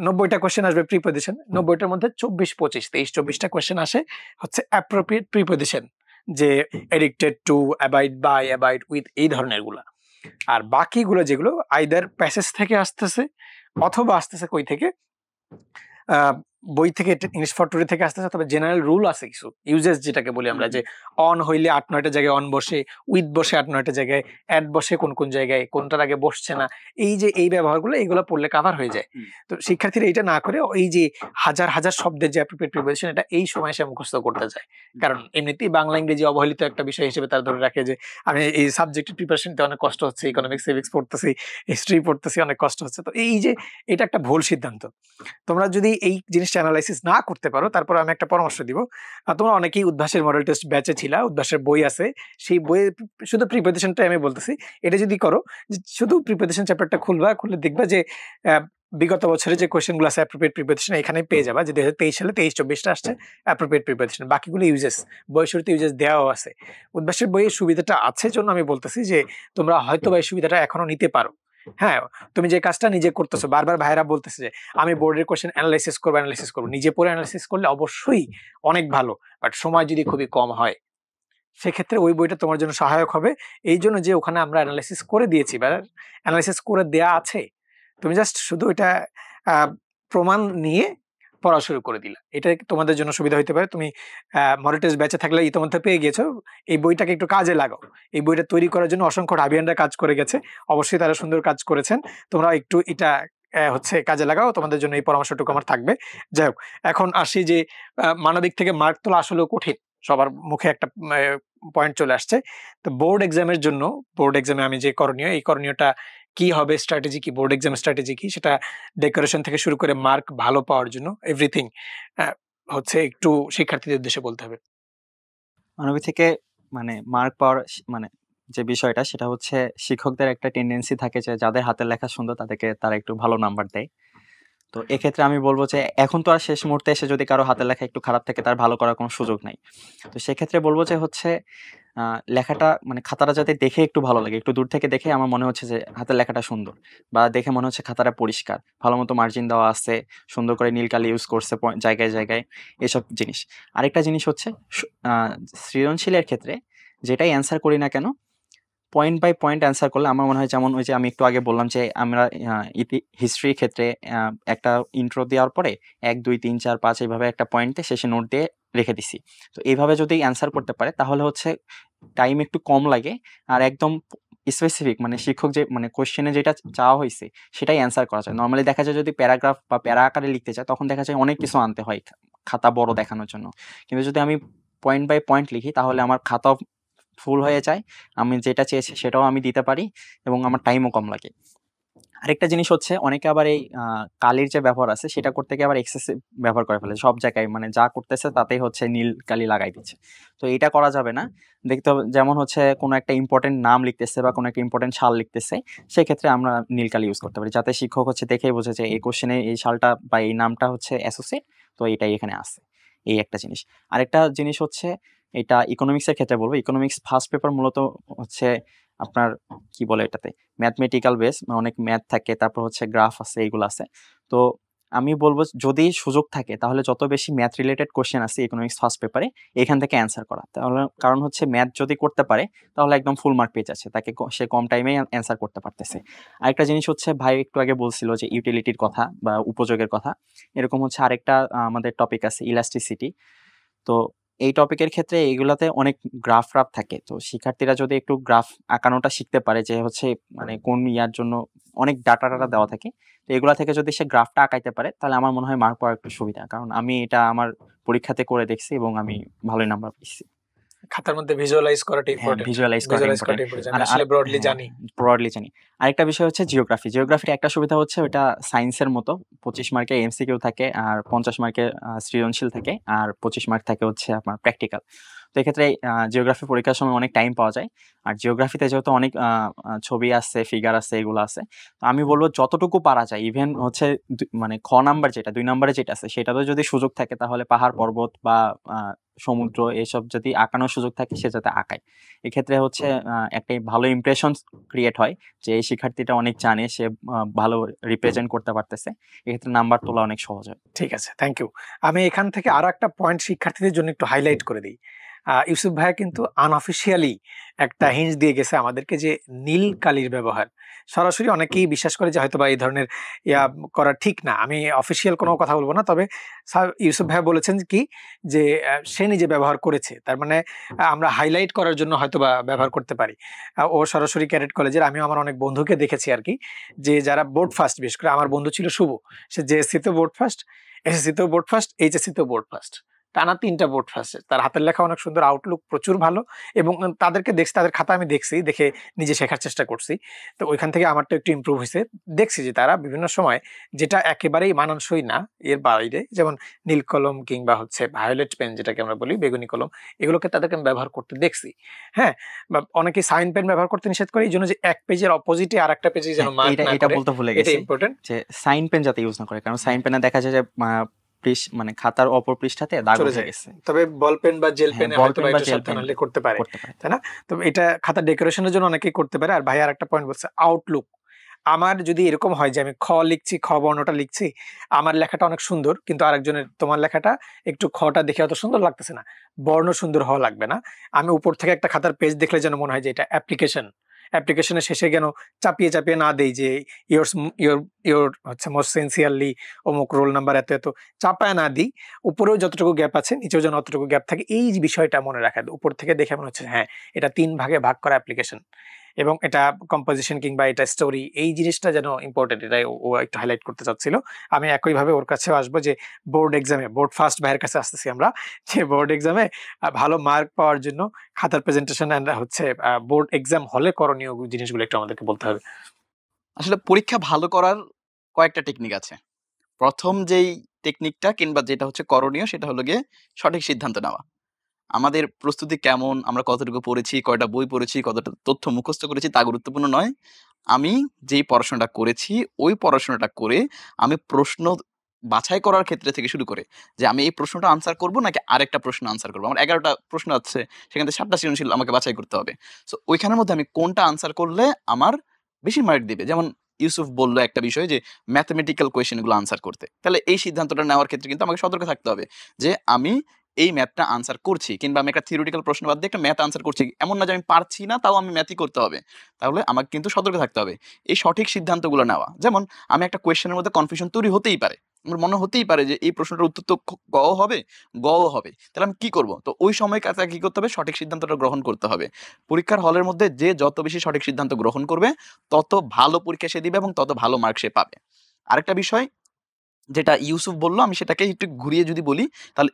90টা কোয়েশ্চেন আসবে প্রিপজিশন, 90টার মধ্যে 24-25 23-24টা কোয়েশ্চেন আসে হচ্ছে অ্যাপ্রোপ্রিয়েট প্রিপজিশন, যে addicted to, abide by, abide with, এই ধরনের গুলা। আর বাকিগুলো যেগুলো আইদার প্যাসেজ থেকে আসতেছে অথবা আসতেছে কই থেকে, বই থেকে, ইংলিশ ফটোরি থেকে আসতেছে, তবে জেনারেল রুল আছে কিছু ইউজেস যেটাকে বলি আমরা, যে অন হইলে 8-9টা জায়গায় অন বসে, উইথ বসে 8-9টা জায়গায়, অ্যাড বসে কোন কোন জায়গায়, কোনটার আগে বসছে না, এই যে এই ব্যবহারগুলো এইগুলো পড়লে কাভার হয়ে যায়। তো শিক্ষার্থীরা এটা না করে এই যে হাজার হাজার শব্দের যে অ্যাপ্রোপ্রিয়েট প্রিপজিশন, এটা এই সময় সে মুখস্থ করতে যায়। কারণ এমনিতেই বাংলা ইংরেজি অবহেলিত একটা বিষয় হিসেবে তারা ধরে রাখে যে আমি এই সাবজেক্টের প্রিপারেশন নিতে অনেক কষ্ট হচ্ছে, ইকোনমিক্স, সিভিক্স পড়তেছি, হিস্ট্রি পড়তেছি, অনেক কষ্ট হচ্ছে। তো এই যে এটা একটা ভুল সিদ্ধান্ত। তোমরা যদি এই জিনিসটা অ্যানালাইসিস না করতে পারো, তারপর আমি একটা পরামর্শ দিব। তোমরা অনেকেই উদ্ভাসের মডেল টেস্ট ব্যাচে ছিলা, উদ্ভাসের বই আছে, সেই বইয়ে শুধু প্রিপজিশনটাই আমি বলতেছি। এটা যদি করো, শুধু প্রিপজিশন চ্যাপ্টারটা খুললে দেখবা যে বিগত বছরে যে কোয়েশ্চেনগুলো আছে অ্যাপ্রোপ্রিয়েট প্রিপজিশন এখানে পেয়ে যাবা, যে 2023 সালে 23-24টা আসছে অ্যাপ্রোপ্রিয়েট প্রিপজিশন, বাকিগুলো ইউজেস, বই শুরুতে ইউজেস দেওয়াও আছে। উদ্ভাসের বইয়ের সুবিধাটা আছে জন্য আমি বলতেছি যে তোমরা হয়তো বা এই সুবিধাটা এখনো নিতে পারো। হ্যাঁ, তুমি যে কাজটা নিজে করতেছো, বারবার ভাইরা বলতেছে যে আমি বোর্ডের কোশ্চেন অ্যানালাইসিস করবো, নিজে পড়ে অ্যানালাইসিস করলে অবশ্যই অনেক ভালো, বাট সময় যদি খুবই কম হয় সেক্ষেত্রে ওই বইটা তোমার জন্য সহায়ক হবে। এই জন্য যে ওখানে আমরা অ্যানালাইসিস করে দিয়েছি বা অ্যানালাইসিস করে দেয়া আছে, তুমি জাস্ট শুধু এটা প্রমাণ নিয়ে পড়া শুরু করে দিলা, এটা তোমাদের জন্য সুবিধা হতে পারে। তুমি মডেল টেস্ট ব্যাচে থাকলে ইতিমধ্যে পেয়ে গেছো, এই বইটাকে একটু কাজে লাগাও। এই বইটা তৈরি করার জন্য অসংখ্য ঢাবিয়ানরা কাজ করে গেছে, অবশ্যই তারা সুন্দর কাজ করেছেন, তোমরা একটু এটা হচ্ছে কাজে লাগাও, তোমাদের জন্য এই পরামর্শটুকু আমার থাকবে। যাই হোক, এখন আসি যে মানবিক থেকে মার্ক তোলা আসলেও কঠিন, সবার মুখে একটা পয়েন্ট চলে আসছে। তো বোর্ড এক্সামের জন্য, বোর্ড এক্সামে আমি যে করণীয়, এই করণীয়টা কি হবে, স্ট্র্যাটেজি কি, বোর্ড এক্সাম স্ট্র্যাটেজি কি, সেটা ডেকোরেশন থেকে শুরু করে মার্ক ভালো পাওয়ার জন্য এভরিথিং হচ্ছে একটু শিক্ষার্থীদের উদ্দেশ্যে বলতে হবে। মানবিক থেকে মানে মার্ক পাওয়ার মানে যে বিষয়টা সেটা হচ্ছে শিক্ষকদের একটা টেন্ডেন্সি থাকে যে যাদের হাতের লেখা সুন্দর তাদেরকে তারা একটু ভালো নাম্বার দেয়। তো এক্ষেত্রে আমি বলবো যে এখন তো আর শেষ মুহূর্তে এসে যদি কারো হাতের লেখা একটু খারাপ থাকে তার ভালো করার কোনো সুযোগ নাই। তো সেক্ষেত্রে বলবো যে হচ্ছে লেখাটা মানে খাতাটা যাতে দেখে একটু ভালো লাগে, একটু দূর থেকে দেখে আমার মনে হচ্ছে যে হাতের লেখাটা সুন্দর, বা দেখে মনে হচ্ছে খাতাটা পরিষ্কার, ভালো মতো মার্জিন দেওয়া আছে, সুন্দর করে নীল কালি ইউজ করছে জায়গায় জায়গায়, এসব জিনিস। আরেকটা জিনিস হচ্ছে সৃজনশীলের ক্ষেত্রে যেটাই অ্যান্সার করি না কেন, পয়েন্ট বাই পয়েন্ট অ্যান্সার করলে আমার মনে হয়, যেমন ওই যে আমি একটু আগে বললাম যে আমরা হিস্ট্রির ক্ষেত্রে একটা ইন্ট্রো দেওয়ার পরে 1 2 3 4 5 এইভাবে একটা পয়েন্টে শেষে নোট দিয়ে রেখে দিছি। তো এইভাবে যদি অ্যান্সার করতে পারে তাহলে হচ্ছে টাইম একটু কম লাগে আর একদম স্পেসিফিক মানে শিক্ষক যে মানে কোশ্চেনে যেটা চাওয়া হয়েছে সেটাই অ্যান্সার করা যায়। নর্মালি দেখা যায় যদি প্যারাগ্রাফ বা প্যারা আকারে লিখতে চায় তখন দেখা যায় অনেক কিছু আনতে হয় খাতা বড় দেখানোর জন্য। কিন্তু যদি আমি পয়েন্ট বাই পয়েন্ট লিখি তাহলে আমার খাতাও ফুল হয়ে যায়, আমি যেটা চেয়েছি সেটাও আমি দিতে পারি এবং আমার টাইমও কম লাগে। আরেকটা জিনিস হচ্ছে অনেকে আবার এই কালির যে ব্যবহার আছে সেটা করতে গিয়ে আবার এক্সেসিভ ব্যবহার করে ফেলে সব জায়গায়, মানে যা করতেছে তাতেই হচ্ছে নীল কালি লাগাই দিচ্ছে। তো এটা করা যাবে না। দেখতে হবে যেমন হচ্ছে কোনো একটা ইম্পর্টেন্ট নাম লিখতেছে বা কোনো একটা ইম্পর্টেন্ট সাল লিখতেছে, সেক্ষেত্রে আমরা নীল কালি ইউজ করতে পারি যাতে শিক্ষক হচ্ছে দেখেই বোঝে যে এই কোশ্চেনে এই সালটা বা এই নামটা হচ্ছে অ্যাসোসিয়েট, তো এটাই এখানে আছে। এই একটা জিনিস। আরেকটা জিনিস হচ্ছে এটা ইকোনমিক্সের ক্ষেত্রে বলবো, ইকোনমিক্স ফার্স্ট পেপার মূলত হচ্ছে আপনার কি বলে এটাতে ম্যাথমেটিক্যাল বেস, অনেক ম্যাথ থাকে, তারপর হচ্ছে গ্রাফ আছে, এইগুলো আছে। তো আমি বলবো যদি সুযোগ থাকে তাহলে যত বেশি ম্যাথ রিলেটেড কোশ্চেন আছে ইকোনমিক্স ফার্স্ট পেপারে এখান থেকে অ্যান্সার করা, তাহলে কারণ হচ্ছে ম্যাথ যদি করতে পারে তাহলে একদম ফুল মার্ক পেয়ে যাচ্ছে, তাকে সে কম টাইমেই অ্যান্সার করতে পারতেছে। আরেকটা জিনিস হচ্ছে ভাই একটু আগে বলছিল যে ইউটিলিটির কথা বা উপযোগের কথা, এরকম হচ্ছে আরেকটা আমাদের টপিক আছে ইলাস্টিসিটি। তো এই টপিকের ক্ষেত্রে এগুলাতে অনেক গ্রাফ থাকে। তো শিক্ষার্থীরা যদি একটু গ্রাফ আঁকানোটা শিখতে পারে যে হচ্ছে মানে কোন ইয়ার জন্য অনেক ডাটা দেওয়া থাকে, তো এগুলা থেকে যদি সে গ্রাফটা আঁকাইতে পারে তাহলে আমার মনে হয় মার্ক পাওয়ার একটু সুবিধা, কারণ আমি এটা আমার পরীক্ষাতে করে দেখছি এবং আমি ভালোই নাম্বার পেয়েছি। খাতার মধ্যে ভিজুয়ালাইজ করাটা হ্যাঁ, ইম্পর্টেন্ট। ভিজুয়ালাইজ করাটা ভিজুয়ালাইজ ইম্পর্টেন্ট। করাটা ইম্পর্টেন্ট, আমি আসলে ব্রডলি জানি। ব্রডলি জানি। আরেকটা বিষয় হচ্ছে জিওগ্রাফি। জিওগ্রাফির একটা সুবিধা হচ্ছে ওটা সায়েন্সের মতো 25 মার্কের এমসিকিউ থাকে আর 50 মার্কের সৃজনশীল থাকে আর 25 মার্ক থাকে হচ্ছে আপনার প্র্যাকটিক্যাল। তো এক্ষেত্রে জিওগ্রাফি পরীক্ষার সময় অনেক টাইম পাওয়া যায়। আর জিওগ্রাফিতে যেহেতু অনেক ছবি আছে, ফিগার আছে, এগুলো আছে, তো আমি বলবো যতটুকু পারা যায় ইভেন হচ্ছে মানে খ নাম্বার যেটা 2 নম্বরে যেটা আছে সেটাতেও যদি সুযোগ থাকে তাহলে পাহাড় পর্বত বা সমুদ্র এসব যদি আঁকানোর সুযোগ থাকে সে যাতে আঁকায়। এক্ষেত্রে হচ্ছে একটা ভালো ইমপ্রেশন ক্রিয়েট হয় যে এই শিক্ষার্থীটা অনেক জানে, সে ভালো রিপ্রেজেন্ট করতে পারতেছে, এক্ষেত্রে নাম্বার তোলা অনেক সহজ হয়। ঠিক আছে, থ্যাংক ইউ। আমি এখান থেকে আরো একটা পয়েন্ট শিক্ষার্থীদের জন্য একটু হাইলাইট করে দিই। ইউসুফ ভাইয়া কিন্তু আনঅফিসিয়ালি একটা হিন্ট দিয়ে গেছে আমাদেরকে যে নীল কালির ব্যবহার। সরাসরি অনেকেই বিশ্বাস করে যে হয়তো বা এই ধরনের ইয়া করা ঠিক না। আমি অফিসিয়াল কোনো কথা বলবো না, তবে ইউসুফ ভাইয়া বলেছেন কি যে সে নিজে ব্যবহার করেছে, তার মানে আমরা হাইলাইট করার জন্য হয়তো বা ব্যবহার করতে পারি। ও সরাসরি ক্যাডেট কলেজের, আমি আমার অনেক বন্ধুকে দেখেছি আর কি, যে যারা বোর্ড ফার্স্ট, বিশেষ করে আমার বন্ধু ছিল শুভ, সে জেএসসিতেও বোর্ড ফার্স্ট, এসএসসিতেও বোর্ড ফার্স্ট, এইচএসসিতেও বোর্ড ফার্স্ট, টানা 3টা বোর্ড ফার্স্ট। তার হাতের লেখা অনেক সুন্দর, আউটলুক প্রচুর ভালো, এবং তাদেরকে দেখছি, তাদের খাতা আমি দেখছি, দেখে নিজে শেখার চেষ্টা করছি। তো ওইখান থেকে আমারটা একটু ইমপ্রুভ হয়েছে। দেখছি যে তারা বিভিন্ন সময় যেটা একেবারেই মানানসই না এর বাইরে, যেমন নীল কলম কিংবা হচ্ছে ভায়োলেট পেন যেটাকে আমরা বলি, বেগুনি কলম, এগুলোকে তাদেরকে আমি ব্যবহার করতে দেখছি। হ্যাঁ, বা অনেকে সাইন পেন ব্যবহার করতে নিষেধ করে, এই জন্য যে এক পেজের অপোজিটে আর একটা পেজে যেন মার্ক না এটা করে, বলতে ভুলে এটা গেছি ইম্পর্টেন্ট। যে সাইন পেন যাতে ইউজ না করে, কারণ সাইন পেনে দেখা যায় যে মানে খাতার অপর পৃষ্ঠাতে দাগ চলে উঠে যায়। গেছে। তবে বল পেন বা জেল পেনে বল হয়তো পেন বা বা একটু জেল সাবধান পেন হলে করতে পারে, করতে পারে। তাই না? তো এটা খাতা ডেকোরেশনের জন্য অনেকেই করতে পারে। আর ভাই আর একটা পয়েন্ট বলছে আউটলুক। আমার যদি এরকম হয় যে আমি খ লিখছি, খ বর্ণটা লিখছি, আমার লেখাটা অনেক সুন্দর, কিন্তু আরেকজনের তোমার লেখাটা একটু খটা দেখে অত সুন্দর লাগতেছে না, বর্ণ সুন্দর হওয়া লাগবে না। আমি উপর থেকে একটা খাতার পেজ দেখলে যেন মনে হয় যে এটা অ্যাপ্লিকেশনের শেষে যেন চাপিয়ে চাপিয়ে না দেই যে ইয়োর ইয়োর ইয়োর হচ্ছে মোস্ট সিনসিয়ারলি অমুক রোল নাম্বার এত এত, চাপায় না দিই। উপরেও যতটুকু গ্যাপ আছে নিচেও যেন অতটুকু গ্যাপ থাকে, এই বিষয়টা মনে রাখা। উপর থেকে দেখে মনে হচ্ছে হ্যাঁ এটা 3 ভাগে ভাগ করা অ্যাপ্লিকেশন, এবং এটা কম্পোজিশন কিংবা এটা স্টোরি, এই জিনিসটা যেন ইম্পর্টেন্ট, এটাই ও একটু হাইলাইট করতে চাচ্ছিল। আমি একইভাবে ওর কাছেও আসবো যে বোর্ড এক্সামে, বোর্ড ফার্স্ট ভাইয়ের কাছে আসতেছি আমরা, যে বোর্ড এক্সামে ভালো মার্ক পাওয়ার জন্য খাতার প্রেজেন্টেশন হচ্ছে বোর্ড এক্সাম হলে করণীয় জিনিসগুলো একটু আমাদেরকে বলতে হবে। আসলে পরীক্ষা ভালো করার কয়েকটা টেকনিক আছে। প্রথম যেই টেকনিকটা কিংবা যেটা হচ্ছে করণীয় সেটা হলো গিয়ে সঠিক সিদ্ধান্ত নেওয়া। আমাদের প্রস্তুতি কেমন, আমরা কতটুকু পড়েছি, কয়টা বই পড়েছি, কতটা তথ্য মুখস্থ করেছি তা গুরুত্বপূর্ণ নয়। আমি যেই পড়াশোনাটা করেছি ওই পড়াশোনাটা করে আমি প্রশ্ন বাছাই করার ক্ষেত্রে থেকে শুরু করে যে আমি এই প্রশ্নটা আনসার করব নাকি আরেকটা প্রশ্ন আনসার করব। আমার 11টা প্রশ্ন আছে, সেখান থেকে 7টা সৃজনশীল আমাকে বাছাই করতে হবে। সো ওইখানের মধ্যে আমি কোনটা আনসার করলে আমার বেশি মার্ক দিবে। যেমন ইউসুফ বলল একটা বিষয় যে ম্যাথমেটিক্যাল কোয়েশ্চেন গুলো আনসার করতে। তাহলে এই সিদ্ধান্তটা নেওয়ার ক্ষেত্রে কিন্তু আমাকে সতর্ক থাকতে হবে যে আমি এই ম্যাথটা আনসার করছি, কিংবা আমি একটা থিওরিটিক্যাল প্রশ্ন বাদ দিয়ে একটা ম্যাথ আনসার করছি। এমন না যে আমি পারছি না তাও আমি ম্যাথই করতে হবে। তাহলে আমাকে কিন্তু সতর্ক থাকতে হবে। এই সঠিক সিদ্ধান্তগুলো নেওয়া। যেমন আমি একটা কোয়েশ্চেনের মধ্যে কনফিউশন তৈরি হতেই পারে। আমার মনে হতেই পারে যে এই প্রশ্নটার উত্তর তো গ হবে, গ হবে, তাহলে আমি কি করব? তো ওই সময় কাছে কি করতে হবে, সঠিক সিদ্ধান্তটা গ্রহণ করতে হবে। পরীক্ষার হলের মধ্যে যে যত বেশি সঠিক সিদ্ধান্ত গ্রহণ করবে তত ভালো পরীক্ষা সে দিবে এবং তত ভালো মার্ক সে পাবে। আরেকটা বিষয় যেটা ইউসুফ বলল, আমি সেটাকে একটু ঘুরিয়ে যদি বলি, তাহলে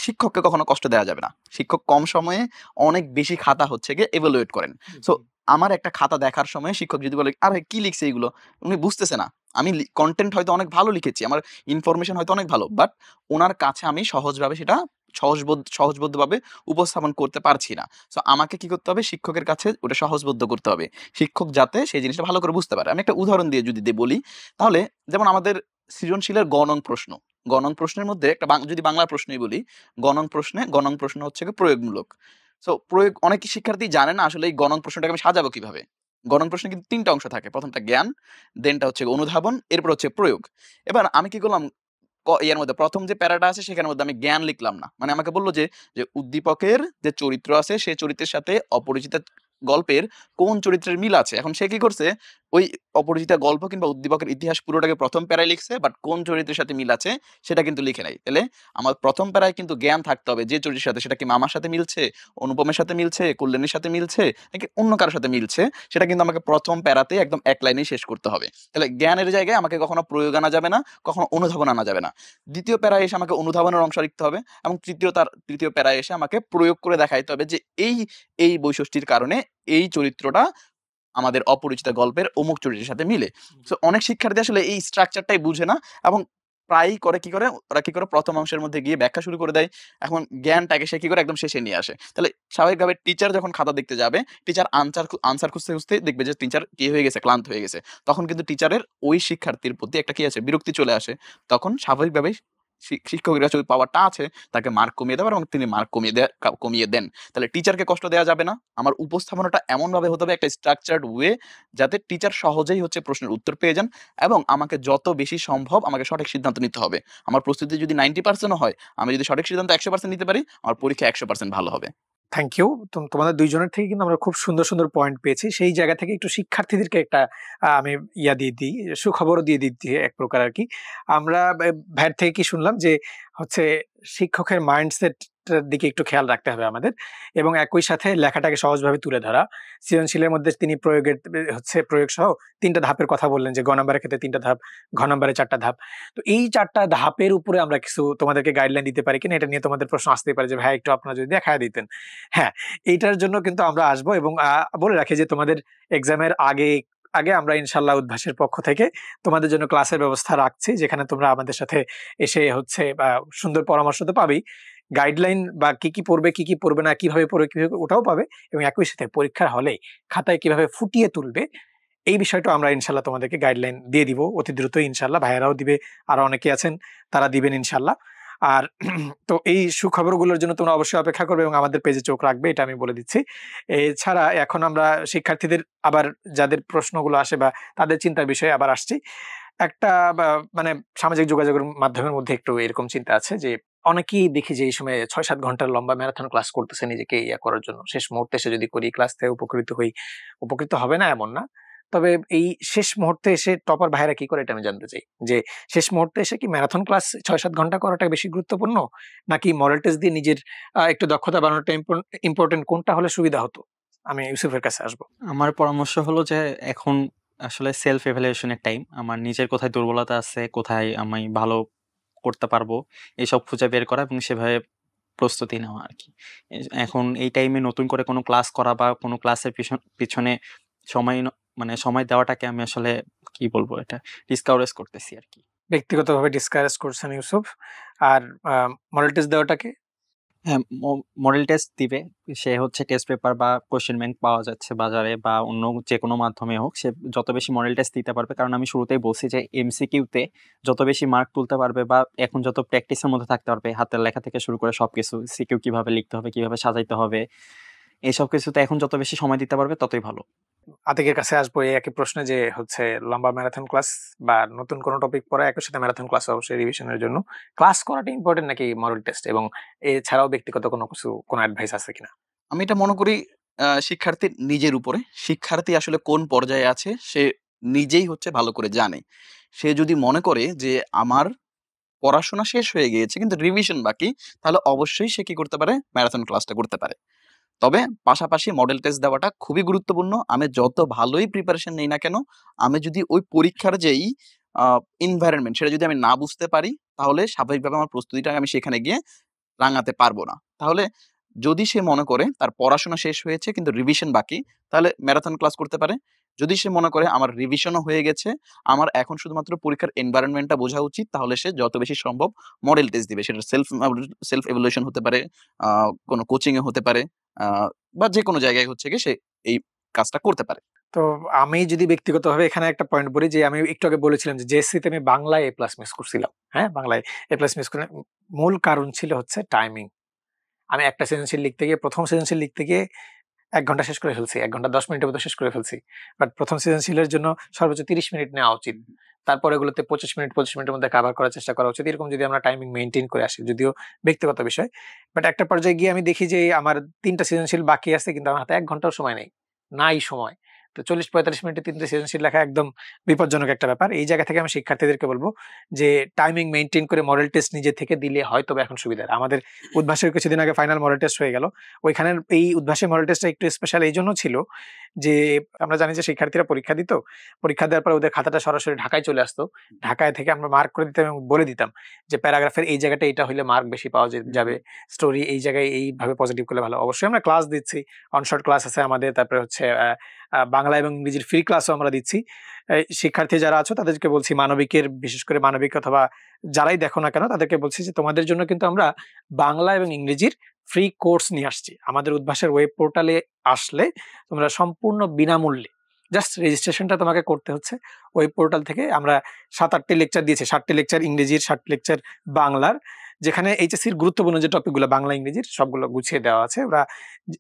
শিক্ষককে কখনো কষ্ট দেওয়া যাবে না। শিক্ষক কম সময়ে অনেক বেশি খাতা হচ্ছে গিয়ে এভালুয়েট করেন। সো আমার একটা খাতা দেখার সময় শিক্ষক যদি বলে আরে কি লিখছে এগুলো, উনি বুঝতেছে না, আমি কন্টেন্ট হয়তো অনেক ভালো লিখেছি, আমার ইনফরমেশন হয়তো অনেক ভালো, বাট ওনার কাছে আমি সহজভাবে সেটা সহজবোধ্যভাবে উপস্থাপন করতে পারছি না। সো আমাকে কি করতে হবে, শিক্ষকের কাছে ওটা সহজবোধ্য করতে হবে, শিক্ষক যাতে সেই জিনিসটা ভালো করে বুঝতে পারে। আমি একটা উদাহরণ দিয়ে যদি বলি, তাহলে যেমন আমাদের সৃজনশীলের গণং প্রশ্ন, গণং প্রশ্নের মধ্যে একটা যদি বাংলা প্রশ্নই বলি, গণং প্রশ্ন হচ্ছে গিয়ে প্রয়োগমূলক। সো প্রয়োগ অনেক শিক্ষার্থী জানে না আসলে এই গণং প্রশ্নটাকে আমি সাজাবো কিভাবে। গণং প্রশ্নে কিন্তু ৩টা অংশ থাকে, প্রথমটা জ্ঞান, দেনটা হচ্ছে অনুধাবন, এরপর হচ্ছে প্রয়োগ। এবার আমি কি করলাম, এর মধ্যে প্রথম যে প্যারাটা আছে সেখানের মধ্যে আমি জ্ঞান লিখলাম না, মানে আমাকে বললো যে যে উদ্দীপকের যে চরিত্র আছে সেই চরিত্রের সাথে অপরিচিত গল্পের কোন চরিত্রের মিল আছে। এখন সে কি করছে, ওই অপরিচিত গল্প কিংবা উদ্দীপকের ইতিহাস পুরোটাকে প্রথম প্যারায় লিখছে, বাট কোন চরিত্রের সাথে মিল আছে সেটা কিন্তু লিখে নাই। তাহলে আমার প্রথম প্যারায় কিন্তু জ্ঞান থাকতে হবে যে চরিত্রের সাথে, সেটা কি মামার সাথে মিলছে, অনুপমের সাথে মিলছে, কল্যাণীর সাথে মিলছে, নাকি অন্য কারোর সাথে মিলছে, সেটা কিন্তু আমাকে প্রথম প্যারাতে একদম এক লাইনেই শেষ করতে হবে। তাহলে জ্ঞানের জায়গায় আমাকে কখনো প্রয়োগ আনা যাবে না, কখনো অনুধাবন আনা যাবে না। দ্বিতীয় প্যারায় এসে আমাকে অনুধাবনের অংশ লিখতে হবে, এবং তৃতীয় প্যারায় এসে আমাকে প্রয়োগ করে দেখাইতে হবে যে এই বৈশিষ্ট্যের কারণে এই চরিত্রটা আমাদের অপরিচিত গল্পের অমুক চরিত্রের সাথে মিলে। সো অনেক শিক্ষার্থী আসলে এই স্ট্রাকচারটাই বুঝে না, এবং প্রায়ই করে কি করে, ওরা কি করে প্রথম অংশের মধ্যে গিয়ে ব্যাখ্যা শুরু করে দেয়, এখন জ্ঞানটাকে সে কি করে একদম শেষে নিয়ে আসে। তাহলে স্বাভাবিকভাবে টিচার যখন খাতা দেখতে যাবে, টিচার আনসার খুঁজতে খুঁজতে দেখবে যে টিচার কি হয়ে গেছে, ক্লান্ত হয়ে গেছে, তখন কিন্তু টিচারের ওই শিক্ষার্থীর প্রতি একটা কি আছে, বিরক্তি চলে আসে। তখন স্বাভাবিকভাবে শিক্ষকের কাছে ওই পাওয়ারটা আছে, তাকে মার্ক কমিয়ে দেওয়ার, এবং তিনি মার্ক কমিয়ে দেন। তাহলে টিচারকে কষ্ট দেওয়া যাবে না, আমার উপস্থাপনাটা এমনভাবে হতে হবে একটা স্ট্রাকচার্ড ওয়ে, যাতে টিচার সহজেই হচ্ছে প্রশ্নের উত্তর পেয়ে যান, এবং আমাকে যত বেশি সম্ভব আমাকে সঠিক সিদ্ধান্ত নিতে হবে। আমার প্রস্তুতি যদি 90% হয়, আমি যদি সঠিক সিদ্ধান্ত 100% নিতে পারি, আমার পরীক্ষা 100% ভালো হবে। Thank you. তোমাদের দুইজনের থেকে কিন্তু আমরা খুব সুন্দর সুন্দর পয়েন্ট পেয়েছি। সেই জায়গা থেকে একটু শিক্ষার্থীদেরকে একটা আমি দিয়ে দিই, সুখবরও দিয়ে দিচ্ছি এক প্রকার আর কি। আমরা ভাইয়ের থেকে কি শুনলাম যে হচ্ছে শিক্ষকের মাইন্ডসেট দিকে একটু খেয়াল রাখতে হবে আমাদের, এবং একই সাথে লেখাটাকে সহজভাবে তুলে ধরা। সৃজনশীলের মধ্যে তিনি প্রয়োগ সহ 3টা ধাপের কথা বললেন, যে গ নাম্বারের ক্ষেত্রে 3টা ধাপ, ঘ নাম্বারে 4টা ধাপ। তো এই 4টা ধাপের উপরে আমরা কিছু তোমাদেরকে গাইডলাইন দিতে পারি কিনা, এটা নিয়ে তোমাদের প্রশ্ন আসতেই পারে যে ভাই একটু আপনারা যদি দেখায় দিতেন। হ্যাঁ, এইটার জন্য কিন্তু আমরা আসবো, এবং বলে রাখি যে তোমাদের এক্সামের আগে আগে আমরা ইনশাল্লাহ উদ্ভাসের পক্ষ থেকে তোমাদের জন্য ক্লাসের ব্যবস্থা রাখছি, যেখানে তোমরা আমাদের সাথে এসে হচ্ছে সুন্দর পরামর্শ তো পাবেই, গাইডলাইন বা কি কি পড়বে কি কি পড়বে না, কিভাবে পড়বে কিভাবে ওটাও পাবে, এবং একই সাথে পরীক্ষার হলে খাতায় কিভাবে ফুটিয়ে তুলবে এই বিষয়টা আমরা ইনশাল্লাহ তোমাদেরকে গাইডলাইন দিয়ে দিব অতি দ্রুত ইনশাল্লাহ। ভাইয়েরাও দিবে, আরো অনেকে আছেন তারা দিবেন ইনশাল্লাহ। আর তো এই সুখবরগুলোর জন্য তোমরা অবশ্যই অপেক্ষা করবে এবং আমাদের পেজে চোখ রাখবে, এটা আমি বলে দিচ্ছি। এছাড়া এখন আমরা শিক্ষার্থীদের আবার যাদের প্রশ্নগুলো আসে বা তাদের চিন্তার বিষয়ে আবার আসছি। একটা মানে সামাজিক যোগাযোগের মাধ্যমের মধ্যে একটু এরকম চিন্তা আছে যে অনেকেই দেখি যে এই সময় 6-7 ঘন্টার লম্বা ম্যারাথন ক্লাস করতেছে নিজেকে ইয়া করার জন্য, শেষ মুহূর্তে এসে যদি করি ক্লাস থেকে উপকৃত হই, উপকৃত হবে না এমন না, তবে এই শেষ মুহূর্তে এসে টপার ভাইরা কি করে এটা আমি জানতে চাই, যে শেষ মুহূর্তে এসে কি ম্যারাথন ক্লাস 6-7 ঘন্টা করাটা বেশি গুরুত্বপূর্ণ, নাকি মডেল টেস্ট দিয়ে নিজের একটু দক্ষতা বাড়ানোটা ইম্পর্টেন্ট, কোনটা হলে সুবিধা হতো? আমি ইউসুফের কাছে আসবো। আমার পরামর্শ হলো যে এখন আসলে সেলফ এভালুয়েশনের টাইম। আমার নিজের কোথায় দুর্বলতা আছে, কোথায় আমি ভালো করতে পারবো, এসব খুঁজে বের করা এবং সেভাবে প্রস্তুতি নেওয়া আর কি। এখন এই টাইমে নতুন করে কোনো ক্লাস করা বা কোনো ক্লাসের পিছনে সময় মানে সময় দেওয়াটাকে আমি আসলে কি বলবো, এটা ডিসকারেজ করতেছি আর কি। ব্যক্তিগতভাবে ডিসকাস করছেন ইউসুফ। আর মডেল টেস্ট দেওয়াটাকে, হ্যাঁ, মডেল টেস্ট দিবে। সে হচ্ছে টেস্ট পেপার বা কোশ্চেন ব্যাংক পাওয়া যাচ্ছে বাজারে বা অন্য যে কোনো মাধ্যমে হোক, সে যত বেশি মডেল টেস্ট দিতে পারবে, কারণ আমি শুরুতেই বলছি যে এমসিকিউতে যত বেশি মার্ক তুলতে পারবে বা এখন যত প্র্যাকটিসের মধ্যে থাকতে পারবে, হাতের লেখা থেকে শুরু করে সবকিছু, সিকিউ কিভাবে লিখতে হবে, কিভাবে সাজাইতে হবে, এইসব কিছুতে এখন যত বেশি সময় দিতে পারবে ততই ভালো। আতিকের কাছে আসবো এই একই প্রশ্নে, যে হচ্ছে লম্বা ম্যারাথন ক্লাস বা নতুন কোনো টপিক পড়া একই সাথে ম্যারাথন ক্লাস অবশ্যই রিভিশনের জন্য ক্লাস করাটা ইম্পর্টেন্ট নাকি মডেল টেস্ট, এবং এছাড়াও ব্যক্তিগত কোনো অ্যাডভাইস আছে কিনা? আমি এটা মনে করি শিক্ষার্থীর নিজের উপরে। শিক্ষার্থী আসলে কোন পর্যায়ে আছে সে নিজেই হচ্ছে ভালো করে জানে। সে যদি মনে করে যে আমার পড়াশোনা শেষ হয়ে গিয়েছে কিন্তু রিভিশন বাকি, তাহলে অবশ্যই সে কি করতে পারে, ম্যারাথন ক্লাসটা করতে পারে। তবে পাশাপাশি মডেল টেস্ট দেওয়াটা খুবই গুরুত্বপূর্ণ। আমি যত ভালোই প্রিপারেশন নেই না কেন, আমি যদি ওই পরীক্ষার যেই এনভায়রনমেন্ট সেটা যদি আমি না বুঝতে পারি, তাহলে স্বাভাবিকভাবে আমার প্রস্তুতিটা আমি সেখানে গিয়ে রাঙাতে পারবো না। তাহলে যদি সে মনে করে তার পড়াশোনা শেষ হয়েছে কিন্তু রিভিশন বাকি, তাহলে ম্যারাথন ক্লাস করতে পারে। যদি সে মনে করে আমার রিভিশনও হয়ে গেছে, আমার এখন শুধুমাত্র পরীক্ষার এনভায়রনমেন্টটা বোঝা উচিত, তাহলে সে যত বেশি সম্ভব মডেল টেস্ট দিবে। সেটা সেলফ এভালুয়েশন হতে পারে, কোনো কোচিং এ হতে পারে, বা যে কোনো জায়গায় হচ্ছে গিয়ে সে এই কাজটা করতে পারে। তো আমি যদি ব্যক্তিগতভাবে এখানে একটা পয়েন্ট বলি, যে আমি একটু আগে বলেছিলাম যে জেএসসিতে আমি বাংলায় A+ মিস করছিলাম। হ্যাঁ, বাংলায় A+ মিস করে মূল কারণ ছিল হচ্ছে টাইমিং। আমি একটা সৃজনশীল লিখতে গিয়ে, প্রথম সৃজনশীল লিখতে গিয়ে ১ ঘন্টা শেষ করে ফেলছি। ১ ঘন্টা ১০ মিনিটের মধ্যে শেষ করে ফেলছি। বাট প্রথম সৃজনশীলের জন্য সর্বোচ্চ ৩০ মিনিট নেওয়া উচিত। তারপর এগুলোতে ২৫ মিনিটের মধ্যে কভার করার চেষ্টা করা উচিত। এরকম যদি আমরা টাইমিং মেইনটেইন করে আসি, যদিও ব্যক্তিগত বিষয়। বাট একটা পর্যায়ে গিয়ে আমি দেখি যে আমার ৩ টা সৃজনশীল বাকি আছে, কিন্তু আমার হাতে ১ ঘন্টাও সময় নেই। নাই সময়। তো ৪০-৪৫ মিনিটে ৩ টা সৃজনশীল লেখা একদম বিপজ্জনক একটা ব্যাপার। এই জায়গা থেকে আমি শিক্ষার্থীদেরকে বলব যে টাইমিং মেইনটেইন করে মডেল টেস্ট নিজে থেকে দিলে হয়তোবা এখন সুবিধা। আমাদের উদ্ভাসের কিছুদিন আগে ফাইনাল মডেল টেস্ট হয়ে গেল। ওইখানের এই উদ্ভাসের মডেল টেস্টটা একটু স্পেশাল এইজন্য ছিল যে আমরা জানি যে শিক্ষার্থীরা পরীক্ষা দিত। পরীক্ষা দেওয়ার পর ওদের খাতাটা সরাসরি ঢাকায় চলে আসতো। ঢাকায় থেকে আমরা মার্ক করে দিতাম এবং বলে দিতাম যে প্যারাগ্রাফের এই জায়গাটা এটা হইলে মার্ক বেশি পাওয়া যাবে। স্টোরি এই জায়গায় এইভাবে পজিটিভ করলে ভালো। অবশ্যই আমরা ক্লাস দিচ্ছি। অনশর্ট ক্লাস আছে আমাদের। তারপরে হচ্ছে বাংলা এবং ইংরেজির ফ্রি ক্লাসও আমরা দিচ্ছি। শিক্ষার্থী যারা আছো তাদেরকে বলছি, মানবিকের বিশেষ করে মানবিক অথবা যারাই দেখো না কেন তাদেরকে বলছি যে তোমাদের জন্য কিন্তু আমরা বাংলা এবং ইংরেজির ফ্রি কোর্স নিয়ে আসছি। আমাদের উদ্ভাসের ওয়েব পোর্টালে আসলে তোমরা সম্পূর্ণ বিনামূল্যে জাস্ট রেজিস্ট্রেশনটা তোমাকে করতে হচ্ছে। ওয়েব পোর্টাল থেকে আমরা ৭-৮টি লেকচার দিয়েছি। ৭টি লেকচার ইংরেজির, ৭টি লেকচার বাংলার, যেখানে এইচএসসির গুরুত্বপূর্ণ যে টপিকগুলো বাংলা ইংরেজির সবগুলো গুছিয়ে দেওয়া আছে। ওরা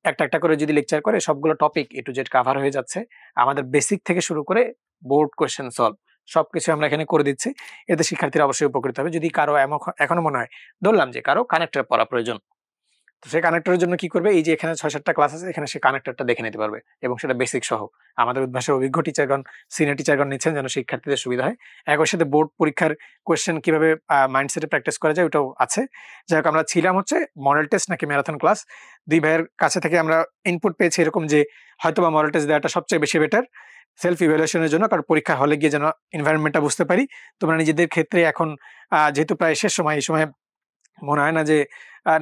একটা একটা করে যদি লেকচার করে সবগুলো topic A to Z cover হয়ে যাচ্ছে। আমাদের বেসিক থেকে শুরু করে বোর্ড কোয়েশ্চেন সলভ সবকিছু আমরা এখানে করে দিচ্ছি। এতে শিক্ষার্থীরা অবশ্যই উপকৃত হবে। যদি কারো এখনো মনে হয়, ধরলাম যে কারো কানেক্টর পড়া প্রয়োজন, তো সে কানেক্টরের জন্য কি করবে, এই যে এখানে ৬-৭টা ক্লাস আছে, এখানে সে কানেক্টরটা দেখে নিতে পারবে এবং সেটা বেসিক সহ। আমাদের উদ্ভাসের অভিজ্ঞ টিচারগণ, সিনিয়র টিচারগণ নিচ্ছেন যেন শিক্ষার্থীদের সুবিধা হয়। একই সাথে বোর্ড পরীক্ষার কোয়েশ্চেন কিভাবে মাইন্ডসেটে প্র্যাকটিস করা যায় ওটাও আছে। যাই হোক, আমরা ছিলাম হচ্ছে মডেল টেস্ট নাকি ম্যারাথন ক্লাস, দুই ভাইয়ের কাছে থেকে আমরা ইনপুট পেয়েছি এরকম যে হয়তোবা মডেল টেস্ট দেওয়াটা সবচেয়ে বেশি বেটার সেলফ ইভ্যালুয়েশনের জন্য, কারণ পরীক্ষা হলে গিয়ে যেন এনভায়রনমেন্টটা বুঝতে পারি। তোমরা নিজেদের ক্ষেত্রে এখন যেহেতু প্রায় শেষ সময়, এই সময় মনে হয় না যে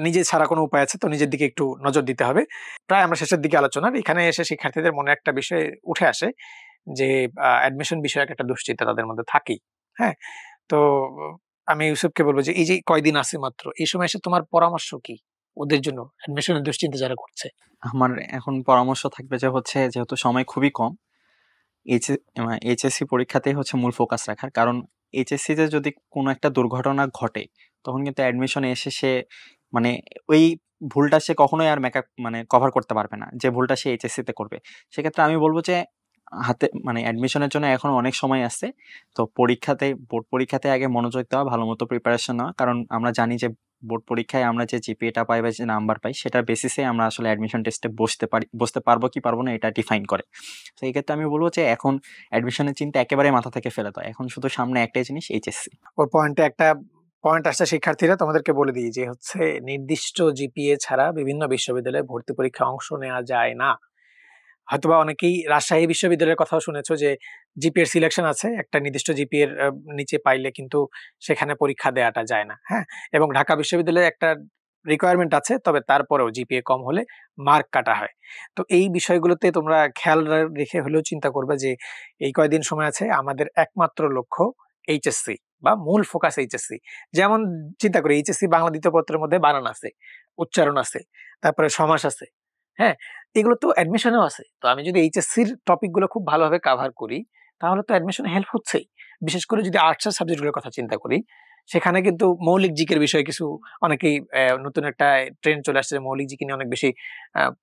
নিজে ছাড়া কোনো উপায় আছে, তো নিজের দিকে একটু নজর দিতে হবে। প্রায় আমরা শেষের দিকে আলোচনার, এখানে এসে শিক্ষার্থীদের মনে একটা বিষয় উঠে আসে যে অ্যাডমিশন বিষয়ক একটা দুশ্চিন্তা তাদের মধ্যে থাকেই। হ্যাঁ, তো আমি ইউসুফকে বলবো যে এই যে কয়দিন আছে মাত্র, এই সময় এসে তোমার পরামর্শ কি ওদের জন্য, অ্যাডমিশনের দুশ্চিন্তা যারা করছে? আমার এখন পরামর্শ থাকবে যে হচ্ছে, যেহেতু সময় খুবই কম, এইচএসসি পরীক্ষাতেই হচ্ছে মূল ফোকাস রাখার। কারণ এইচএসসিতে যদি কোনো একটা দুর্ঘটনা ঘটে, তখন কিন্তু অ্যাডমিশনে এসে সে মানে ওই ভুলটা সে কখনোই আর কভার করতে পারবে না, যে ভুলটা সে এইচএসসিতে করবে। সেক্ষেত্রে আমি বলবো যে হাতে অ্যাডমিশনের জন্য এখন অনেক সময় আছে। তো বোর্ড পরীক্ষাতে আগে মনোযোগ দেওয়া, ভালো মতো প্রিপারেশন নেওয়া। কারণ আমরা জানি যে বোর্ড পরীক্ষায় আমরা যে জিপিএটা পাই বা যে নাম্বার পাই, সেটার বেসিসে আমরা আসলে অ্যাডমিশন টেস্টে বসতে পারবো কি পারবো না এটা ডিফাইন করে। তো এই ক্ষেত্রে আমি বলবো যে এখন অ্যাডমিশনের চিন্তা একেবারে মাথা থেকে ফেলে দাও। এখন শুধু সামনে একটাই জিনিস, এইচএসসি। ওর পয়েন্টে একটা পয়েন্ট আসছে, শিক্ষার্থীরা তোমাদেরকে বলে দিই যে হচ্ছে নির্দিষ্ট জিপিএ ছাড়া বিভিন্ন বিশ্ববিদ্যালয়ে ভর্তি পরীক্ষায় অংশ নেওয়া যায় না। হয়তোবা অনেকেই রাজশাহী বিশ্ববিদ্যালয়ের কথাও শুনেছো যে জিপিএর সিলেকশন আছে, একটা নির্দিষ্ট জিপিএর নিচে পাইলে কিন্তু সেখানে পরীক্ষা দেওয়াটা যায় না। হ্যাঁ, এবং ঢাকা বিশ্ববিদ্যালয়ে একটা রিকোয়ারমেন্ট আছে, তবে তারপরেও জিপিএ কম হলে মার্ক কাটা হয়। তো এই বিষয়গুলোতে তোমরা খেয়াল রেখে হলেও চিন্তা করবে যে এই কয়দিন সময় আছে, আমাদের একমাত্র লক্ষ্য এইচএসসি বা মূল ফোকাস এইচএসসি। যেমন চিন্তা করি, এইচএসসি বাংলা দ্বিতীয় পত্রের মধ্যে বানান আছে, উচ্চারণ আছে, তারপরে সমাস আছে। হ্যাঁ, এগুলো তো অ্যাডমিশনেও আছে। তো আমি যদি এইচএসসির টপিকগুলো খুব ভালোভাবে কাভার করি, তাহলে তো অ্যাডমিশনে হেল্প হচ্ছেই। বিশেষ করে যদি আর্টসের সাবজেক্টগুলোর কথা চিন্তা করি, সেখানে কিন্তু মৌলিক জিকের বিষয়ে কিছু অনেকেই নতুন একটা ট্রেন্ড চলে আসছে, মৌলিক জিকে নিয়ে অনেক বেশি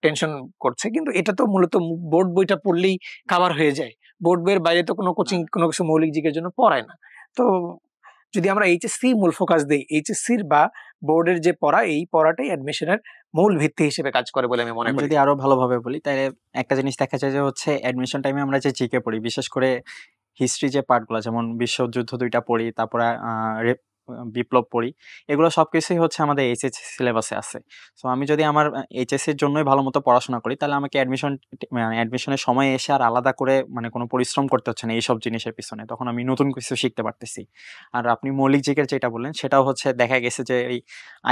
টেনশন করছে। কিন্তু এটা তো মূলত বোর্ড বইটা পড়লেই কাভার হয়ে যায়। বোর্ড বইয়ের বাইরে তো কোনো কোচিং কোনো কিছু মৌলিক জিকের জন্য পড়ায় না। তো যদি আমরা এইচএসসি মূল ফোকাস দিই, এইচএসসির বা বোর্ডের যে পড়া, এই পড়াটাই অ্যাডমিশনের মূল ভিত্তি হিসেবে কাজ করে বলে আমি মনে করি। যদি আরো ভালোভাবে বলি, তাহলে একটা জিনিস দেখা যায় যে হচ্ছে অ্যাডমিশন টাইমে আমরা যে জিকে পড়ি, বিশেষ করে হিস্ট্রি যে পার্টগুলো, যেমন বিশ্বযুদ্ধ 2টা পড়ি, তারপরে বিপ্লব পড়ি, এগুলো সবকিছুই হচ্ছে আমাদের এইচএসসি সিলেবাসে আছে। সো আমি যদি আমার এইচএসসির জন্যই ভালো মতো পড়াশোনা করি, তাহলে আমাকে অ্যাডমিশনের সময় এসে আর আলাদা করে মানে কোনো পরিশ্রম করতে হচ্ছে না এইসব জিনিসের পিছনে, তখন আমি নতুন কিছু শিখতে পারতেছি। আর আপনি মৌলিক জিকের যেটা বললেন, সেটাও হচ্ছে দেখা গেছে যে এই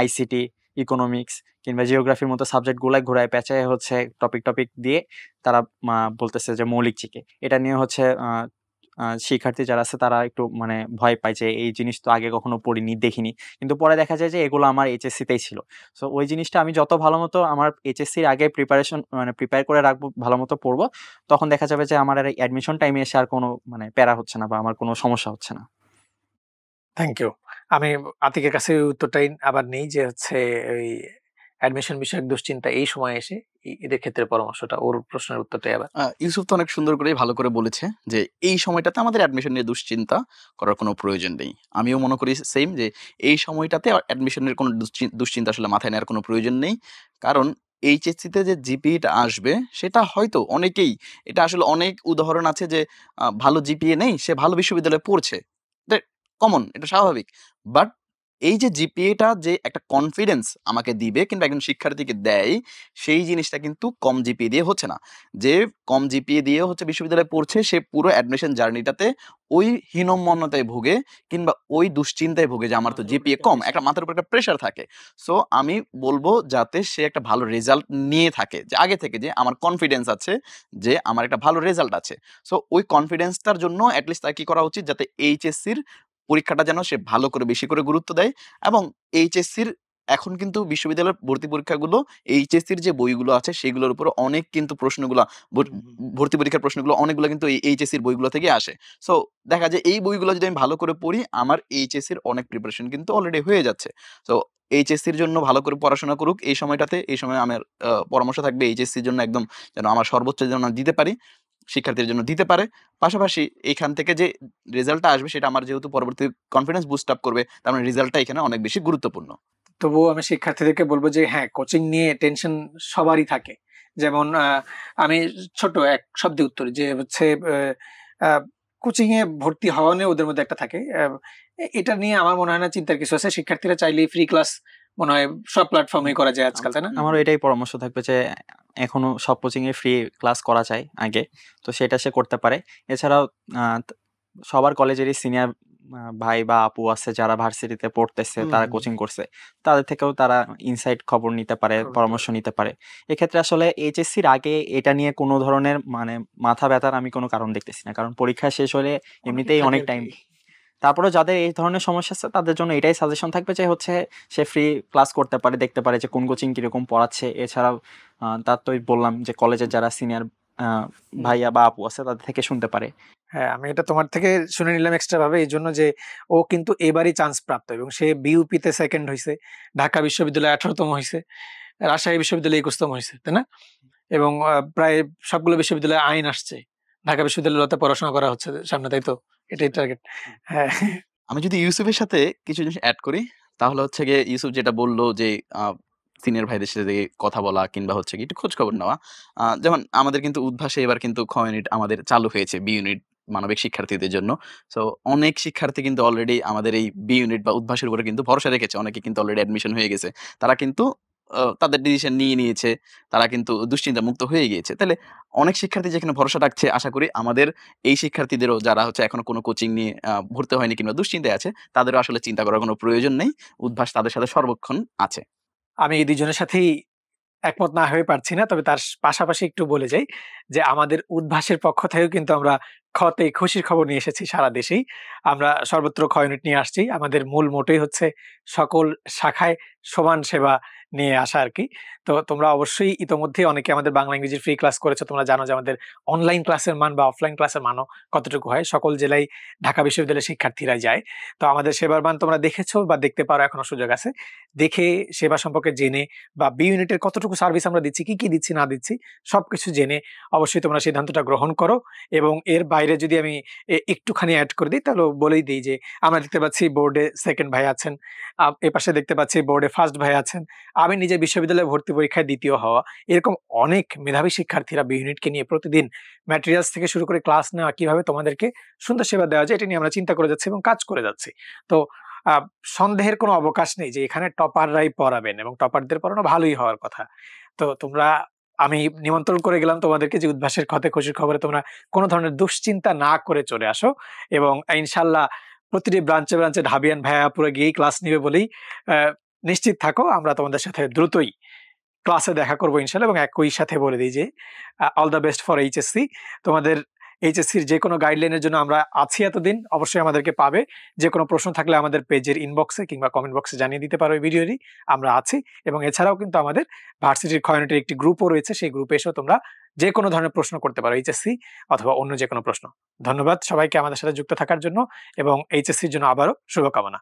আইসিটি, ইকোনমিক্স কিংবা জিওগ্রাফির মতো সাবজেক্টগুলাই ঘোরায় পেঁচায় হচ্ছে টপিক দিয়ে তারা বলতেছে যে মৌলিক জিকে। এটা নিয়ে হচ্ছে শিক্ষার্থী যারা আছে তারা একটু মানে ভয় পায় যে এই জিনিস তো আগে কখনো পড়িনি, দেখিনি। কিন্তু পরে দেখা যায় যে এগুলো আমার এইচএসসিতেই ছিল। সো ওই জিনিসটা আমি যত ভালো মতো আমার এইচএসসির আগে প্রিপেয়ার করে রাখবো, ভালো মতো পড়বো, তখন দেখা যাবে যে আমার আর অ্যাডমিশন টাইমে এসে আর কোনো মানে প্যারা হচ্ছে না বা আমার কোনো সমস্যা হচ্ছে না। Thank you. আমি আতিকের কাছে ওই উত্তরটাই আবার নেই যে হচ্ছে ওই অ্যাডমিশন বিষয়ক দুশ্চিন্তা এই সময় এসে এদের ক্ষেত্রে পরামর্শটা, ওর প্রশ্নের উত্তরটাই আবার। ইউসুফ তো অনেক সুন্দর করে ভালো করে বলেছে যে এই সময়টাতে আমাদের অ্যাডমিশন নিয়ে দুশ্চিন্তা করার কোনো প্রয়োজন নেই। আমিও মনে করি সেম যে এই সময়টাতে অ্যাডমিশনের কোনো দুশ্চিন্তা আসলে মাথায় নেওয়ার কোনো প্রয়োজন নেই। কারণ এইচএসসিতে যে জিপিএটা আসবে সেটা হয়তো অনেকেই, এটা আসলে অনেক উদাহরণ আছে যে ভালো জিপিএ নেই, সে ভালো বিশ্ববিদ্যালয়ে পড়ছে, কমন, এটা স্বাভাবিক। বাট এই যে জিপিএটা যে একটা কনফিডেন্স আমাকে দিবে কিংবা একজন শিক্ষার্থীকে দেয়, সেই জিনিসটা কিন্তু কম জিপিএ দিয়ে হচ্ছে না। যে কম জিপিএ দিয়ে হচ্ছে বিশ্ববিদ্যালয়ে পড়ছে, সে পুরো অ্যাডমিশন জার্নিটাতে ওই হীনম্মন্যতায় ভোগে কিংবা ওই দুশ্চিন্তায় ভোগে যে আমার তো জিপিএ কম, একটা মাথার উপর একটা প্রেশার থাকে। সো আমি বলবো যাতে সে একটা ভালো রেজাল্ট নিয়ে থাকে, যে আগে থেকে যে আমার কনফিডেন্স আছে যে আমার একটা ভালো রেজাল্ট আছে। সো ওই কনফিডেন্সটার জন্য অ্যাটলিস্ট তার কি করা উচিত, যাতে এইচএসসির পরীক্ষাটা যেন সে ভালো করে বেশি করে গুরুত্ব দেয়। এবং এইচএসসির এখন কিন্তু বিশ্ববিদ্যালয়ের ভর্তি পরীক্ষাগুলো এইচএসসির যে বইগুলো আছে সেগুলোর উপর অনেক কিন্তু প্রশ্নগুলা ভর্তি পরীক্ষার প্রশ্নগুলো অনেকগুলো কিন্তু এই এইচএসসির বইগুলো থেকে আসে। সো দেখা যায় এই বইগুলো যদি আমি ভালো করে পড়ি, আমার এইচএসসির অনেক প্রিপারেশন কিন্তু অলরেডি হয়ে যাচ্ছে। সো এইচএসসির জন্য ভালো করে পড়াশোনা করুক এই সময়টাতে। এই সময় আমার পরামর্শ থাকবে এইচএসসির জন্য একদম যেন আমার সর্বোচ্চ যেন দিতে পারি, শিক্ষার্থীর জন্য দিতে পারে। পাশাপাশি এইখান থেকে যে রেজাল্টটা আসবে সেটা আমার যেহেতু পরবর্তী কনফিডেন্স বুস্ট আপ করবে, তার মানে রেজাল্টটা এখানে অনেক বেশি গুরুত্বপূর্ণ। তবুও আমি শিক্ষার্থীদেরকে বলবো যে হ্যাঁ, কোচিং নিয়ে টেনশন সবারই থাকে। যেমন আমি ছোট এক শব্দে উত্তর যে হচ্ছে কোচিং এ ভর্তি হওয়া নিয়ে ওদের মধ্যে একটা থাকে। এটা নিয়ে আমার মনে হয় না চিন্তার কিছু আছে। শিক্ষার্থীরা চাইলেই ফ্রি ক্লাস মনে হয় সব প্ল্যাটফর্মে করা যায় আজকাল, তাই না? আমারও এটাই পরামর্শ থাকবে যে এখনো সব কোচিং এ ফ্রি ক্লাস করা যায় আগে, তো সেটা সে করতে পারে। এছাড়াও সবার কলেজেরই সিনিয়র ভাই বা আপু আছে যারা ভার্সিটিতে পড়তেছে, তারা কোচিং করছে, তাদের থেকেও তারা ইনসাইড খবর নিতে পারে, পরামর্শ নিতে পারে। এক্ষেত্রে আসলে এইচএসসির আগে এটা নিয়ে কোনো ধরনের মানে মাথা ব্যথার আমি কোনো কারণ দেখতেছি না, কারণ পরীক্ষা শেষ হলে এমনিতেই অনেক টাইম। তারপরে যাদের এই ধরনের সমস্যা আছে তাদের জন্য এটাই সাজেশন থাকবে যে হচ্ছে সে ফ্রি ক্লাস করতে পারে, দেখতে পারে যে কোন কোচিং কিরকম পড়াচ্ছে। এছাড়াও তার তো বললাম যে কলেজের যারা সিনিয়র ভাইয়া বা আপু আছে তাদের থেকে শুনতে পারে। হ্যাঁ, আমি এটা তোমার থেকে শুনে নিলাম এক্সট্রা ভাবে, এই জন্য যে ও কিন্তু এবারই চান্স প্রাপ্ত এবং সে বিউপিতে সেকেন্ড হয়েছে, ঢাকা বিশ্ববিদ্যালয়ে 18তম হয়েছে, রাজশাহী বিশ্ববিদ্যালয়ে 21তম হয়েছে, তাই না? এবং প্রায় সবগুলো বিশ্ববিদ্যালয়ে আইন আসছে, ঢাকা বিশ্ববিদ্যালয়তে পড়াশোনা করা হচ্ছে সামনে, তাই তো? এটাই টার্গেট। হ্যাঁ, আমি যদি ইউসুফের সাথে কিছু জিনিস অ্যাড করি, তাহলে হচ্ছে গিয়ে ইউসুফ যেটা বলল যে সিনিয়র ভাইদের সাথে কথা বলা কিংবা হচ্ছে কি একটু খোঁজ খবর নেওয়া। যেমন আমাদের কিন্তু উদ্ভাসে এবার কিন্তু খ ইউনিট আমাদের চালু হয়েছে, বি ইউনিট মানবিক শিক্ষার্থীদের জন্য। সো অনেক শিক্ষার্থী কিন্তু অলরেডি আমাদের এই বি ইউনিট বা উদ্ভাসের উপরে কিন্তু ভরসা রেখেছে। অনেকে কিন্তু অলরেডি অ্যাডমিশন হয়ে গেছে। তারা কিন্তু তাদের ডিসিশন নিয়ে নিয়েছে। তারা কিন্তু দুশ্চিন্তা মুক্ত হয়ে গিয়েছে। তাহলে অনেক শিক্ষার্থী যেখানে ভরসা রাখছে, আশা করি আমাদের এই শিক্ষার্থীদেরও, যারা হচ্ছে এখনো কোনো কোচিং নিয়ে ভর্তি হয়নি কিংবা দুশ্চিন্তায় আছে, তাদেরও আসলে চিন্তা করার কোনো প্রয়োজন নেই। উদ্ভাস তাদের সাথে সর্বক্ষণ আছে। আমি এই দুজনের সাথেই একমত না হয়ে পারছি না, তবে তার পাশাপাশি একটু বলে যাই যে আমাদের উদ্ভাসের পক্ষ থেকেও কিন্তু আমরা খতে খুশির খবর নিয়ে এসেছি। সারা দেশেই আমরা সর্বত্র খ ইউনিট নিয়ে আসছি। আমাদের মূল মোটোই হচ্ছে সকল শাখায় সমান সেবা নিয়ে আসা আর কি। তো তোমরা অবশ্যই ইতোমধ্যে অনেকে আমাদের বাংলা ইংরেজির ফ্রি ক্লাস করেছো, তোমরা জানো যে আমাদের অনলাইন ক্লাসের মান বা অফলাইন ক্লাসের মানও কতটুকু হয়। সকল জেলায় ঢাকা বিশ্ববিদ্যালয়ের শিক্ষার্থীরা যায়। তো আমাদের সেবার মান তোমরা দেখেছো বা দেখতে পারো, এখনো সুযোগ আছে। দেখে সেবা সম্পর্কে জেনে বা বি ইউনিটের কতটুকু সার্ভিস আমরা দিচ্ছি, কি কি দিচ্ছি না দিচ্ছি সবকিছু জেনে অবশ্যই তোমরা সিদ্ধান্তটা গ্রহণ করো। এবং এর বাইরে যদি আমি একটুখানি অ্যাড করে দিই, তাহলে বলেই দিই যে আমরা দেখতে পাচ্ছি বোর্ডে সেকেন্ড ভাই আছেন, এ পাশে দেখতে পাচ্ছি বোর্ডে ফার্স্ট ভাই আছেন, আমি নিজে বিশ্ববিদ্যালয়ে ভর্তি পরীক্ষায় দ্বিতীয় হওয়া, এরকম অনেক মেধাবী শিক্ষার্থীরা বি ইউনিটকে নিয়ে প্রতিদিন ম্যাটেরিয়ালস থেকে শুরু করে ক্লাস নেওয়া, কিভাবে তোমাদেরকে সুন্দর সেবা দেওয়া যায় এটা নিয়ে আমরা চিন্তা করে যাচ্ছি এবং কাজ করে যাচ্ছি। তো আহ, সন্দেহের কোনো অবকাশ নেই যে এখানে টপাররাই পড়াবেন এবং টপারদের পড়ানো ভালোই হওয়ার কথা। তো তোমরা, আমি নিমন্ত্রণ করে গেলাম তোমাদেরকে যে উদ্ভাসের ক্ষতে খুশির খবরে তোমরা কোনো ধরনের দুশ্চিন্তা না করে চলে আসো, এবং ইনশাল্লাহ প্রতিটি ব্রাঞ্চে ব্রাঞ্চে ঢাবিয়ান ভাইয়া পুরো গিয়েই ক্লাস নিবে বলেই নিশ্চিত থাকো। আমরা তোমাদের সাথে দ্রুতই ক্লাসে দেখা করবো ইনশাল্লাহ, এবং একই সাথে বলে দিই যে all the best for HSC. তোমাদের এইচএসসির যে কোনো গাইডলাইনের জন্য আমরা আছি এতদিন, অবশ্যই আমাদেরকে পাবে। যে কোনো প্রশ্ন থাকলে আমাদের পেজের ইনবক্সে কিংবা কমেন্ট বক্সে জানিয়ে দিতে পারো এই ভিডিওরই, আমরা আছি। এবং এছাড়াও কিন্তু আমাদের ভার্সিটির কমিউনিটির একটি গ্রুপও রয়েছে, সেই গ্রুপে এসেও তোমরা যে কোনো ধরনের প্রশ্ন করতে পারো, এইচএসসি অথবা অন্য যে কোনো প্রশ্ন। ধন্যবাদ সবাইকে আমাদের সাথে যুক্ত থাকার জন্য, এবং এইচএসসির জন্য আবারও শুভকামনা।